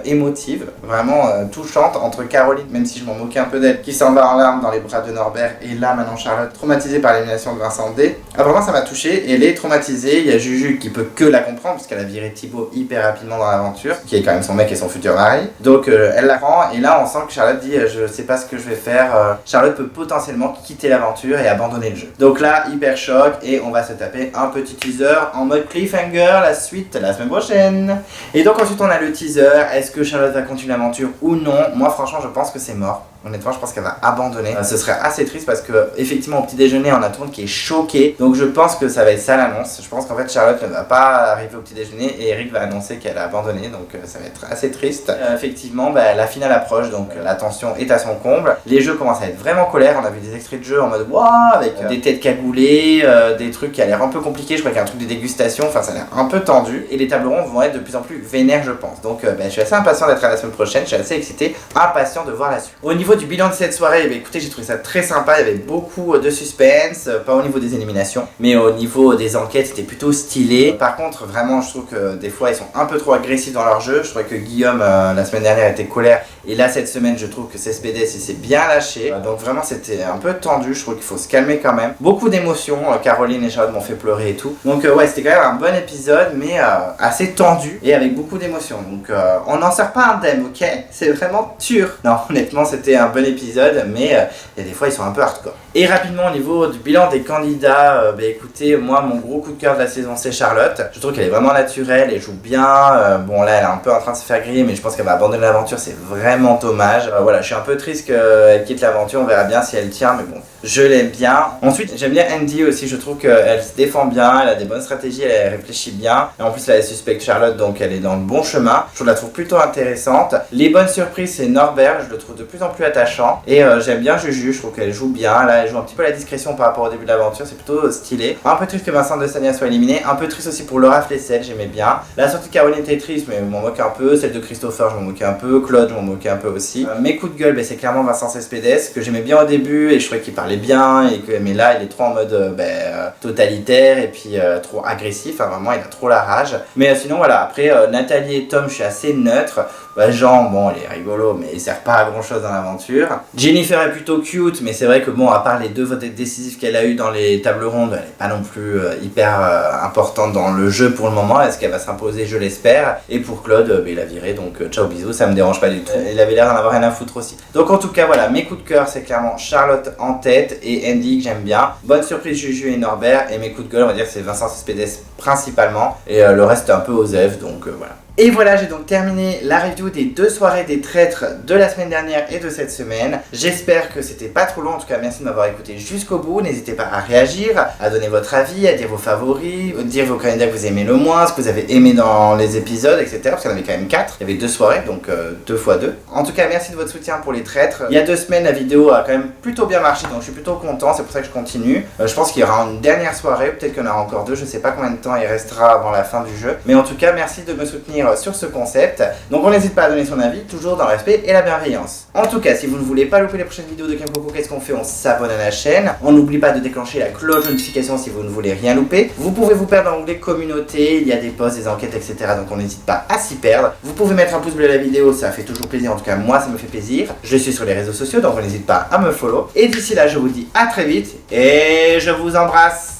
émotive, vraiment touchante entre Caroline, même si je m'en moquais un peu d'elle, qui s'en va en larmes dans les bras de Norbert, et là maintenant Charlotte, traumatisée par l'élimination de Vincent D. Ah, vraiment ça m'a touché, et elle est traumatisée. Il y a Juju qui peut que la comprendre, puisqu'elle a viré Thibaut hyper rapidement dans l'aventure, qui est quand même son mec et son futur mari. Donc elle la prend, et là on sent que Charlotte dit je sais pas ce que je vais faire. Charlotte peut potentiellement quitter l'aventure et abandonner le jeu. Donc là, hyper choc, et on va se taper un petit teaser en mode cliffhanger, la suite la semaine prochaine. Et donc ensuite on a le teaser, est-ce que Charlotte va continuer l'aventure ou non? Moi franchement je pense que c'est mort. Honnêtement, je pense qu'elle va abandonner. Ce serait assez triste parce que, effectivement, au petit déjeuner, on a tout le monde qui est choqué. Donc, je pense que ça va être ça l'annonce. Je pense qu'en fait, Charlotte ne va pas arriver au petit déjeuner et Eric va annoncer qu'elle a abandonné. Donc, ça va être assez triste. Effectivement, la finale approche. Donc, la tension est à son comble. Les jeux commencent à être vraiment colères. On a vu des extraits de jeux en mode waouh, avec des têtes cagoulées, des trucs qui a l'air un peu compliqués. Je crois qu'il y a un truc de dégustation. Enfin, ça a l'air un peu tendu. Et les tables rondes vont être de plus en plus vénères, je pense. Donc, je suis assez impatient d'être à la semaine prochaine. Je suis assez excité, impatient de voir la suite. Au niveau du bilan de cette soirée, écoutez, j'ai trouvé ça très sympa. Il y avait beaucoup de suspense, pas au niveau des éliminations, mais au niveau des enquêtes, c'était plutôt stylé. Par contre, vraiment, je trouve que des fois, ils sont un peu trop agressifs dans leur jeu. Je trouvais que Guillaume, la semaine dernière, était colère. Et là, cette semaine, je trouve que CSPDS, il s'est bien lâché. Donc vraiment, c'était un peu tendu. Je trouve qu'il faut se calmer quand même. Beaucoup d'émotions. Caroline et Charlotte m'ont fait pleurer et tout. Donc ouais, c'était quand même un bon épisode, mais assez tendu et avec beaucoup d'émotions. Donc on n'en sort pas indemne, ok? C'est vraiment sûr. Non, honnêtement, c'était un bon épisode, mais il y a des fois, ils sont un peu hardcore. Et rapidement, au niveau du bilan des candidats, écoutez, moi, mon gros coup de cœur de la saison, c'est Charlotte. Je trouve qu'elle est vraiment naturelle, elle joue bien. Bon, là, elle est un peu en train de se faire griller, mais je pense qu'elle va abandonner l'aventure. C'est vraiment dommage. Voilà, je suis un peu triste qu'elle quitte l'aventure. On verra bien si elle tient, mais bon, je l'aime bien. Ensuite, j'aime bien Andy aussi. Je trouve qu'elle se défend bien, elle a des bonnes stratégies, elle réfléchit bien. Et en plus, là, elle suspecte Charlotte, donc elle est dans le bon chemin. Je la trouve plutôt intéressante. Les bonnes surprises, c'est Norbert. Je le trouve de plus en plus attachant. Et j'aime bien Juju. Je trouve qu'elle joue bien. Là, elle joue un petit peu la discrétion par rapport au début de l'aventure. C'est plutôt stylé. Un peu triste que Vincent de Sania soit éliminé. Un peu triste aussi pour Laura Flessel. J'aimais bien. La sortie de Caroline était triste, mais je m'en moque un peu. Celle de Christopher, je m'en moquais un peu. Claude, je m'en moquais un peu aussi. Mes coups de gueule, c'est clairement Vincent Cespedes, que j'aimais bien au début et je trouvais qu'il parlait bien. Mais là, il est trop en mode totalitaire et puis trop agressif. Enfin, vraiment, il a trop la rage. Mais sinon, voilà. Après, Nathalie et Tom, je suis assez neutre. Jean, bon, il est rigolo, mais il sert pas à grand chose dans l'aventure. Jennifer est plutôt cute, mais c'est vrai que bon, à part les 2 votes décisifs qu'elle a eu dans les tables rondes, elle est pas non plus hyper importante dans le jeu pour le moment. Est-ce qu'elle va s'imposer? Je l'espère. Et pour Claude, il a viré, donc ciao bisous, ça me dérange pas du tout. Il avait l'air d'en avoir rien à foutre aussi. Donc en tout cas, voilà, mes coups de cœur, c'est clairement Charlotte en tête et Andy que j'aime bien. Bonne surprise Juju et Norbert. Et mes coups de gueule, on va dire, c'est Vincent Cespedes principalement. Et le reste, un peu Osef, donc voilà. Et voilà, j'ai donc terminé la review des 2 soirées des traîtres de la semaine dernière et de cette semaine. J'espère que c'était pas trop long. En tout cas, merci de m'avoir écouté jusqu'au bout. N'hésitez pas à réagir, à donner votre avis, à dire vos favoris, dire vos candidats que vous aimez le moins, ce que vous avez aimé dans les épisodes, etc. Parce qu'il y en avait quand même 4. Il y avait 2 soirées, donc 2 x 2. En tout cas, merci de votre soutien pour les traîtres. Il y a 2 semaines, la vidéo a quand même plutôt bien marché, donc je suis plutôt content. C'est pour ça que je continue. Je pense qu'il y aura une dernière soirée, peut-être qu'il y en aura encore 2. Je sais pas combien de temps il restera avant la fin du jeu. Mais en tout cas, merci de me soutenir revenir sur ce concept. Donc on n'hésite pas à donner son avis, toujours dans le respect et la bienveillance. En tout cas, si vous ne voulez pas louper les prochaines vidéos de Kempopo, qu'est-ce qu'on fait? On s'abonne à la chaîne. On n'oublie pas de déclencher la cloche de notification si vous ne voulez rien louper. Vous pouvez vous perdre dans l'onglet communauté, il y a des posts, des enquêtes, etc. Donc on n'hésite pas à s'y perdre. Vous pouvez mettre un pouce bleu à la vidéo, ça fait toujours plaisir. En tout cas, moi, ça me fait plaisir. Je suis sur les réseaux sociaux, donc on n'hésite pas à me follow. Et d'ici là, je vous dis à très vite et je vous embrasse.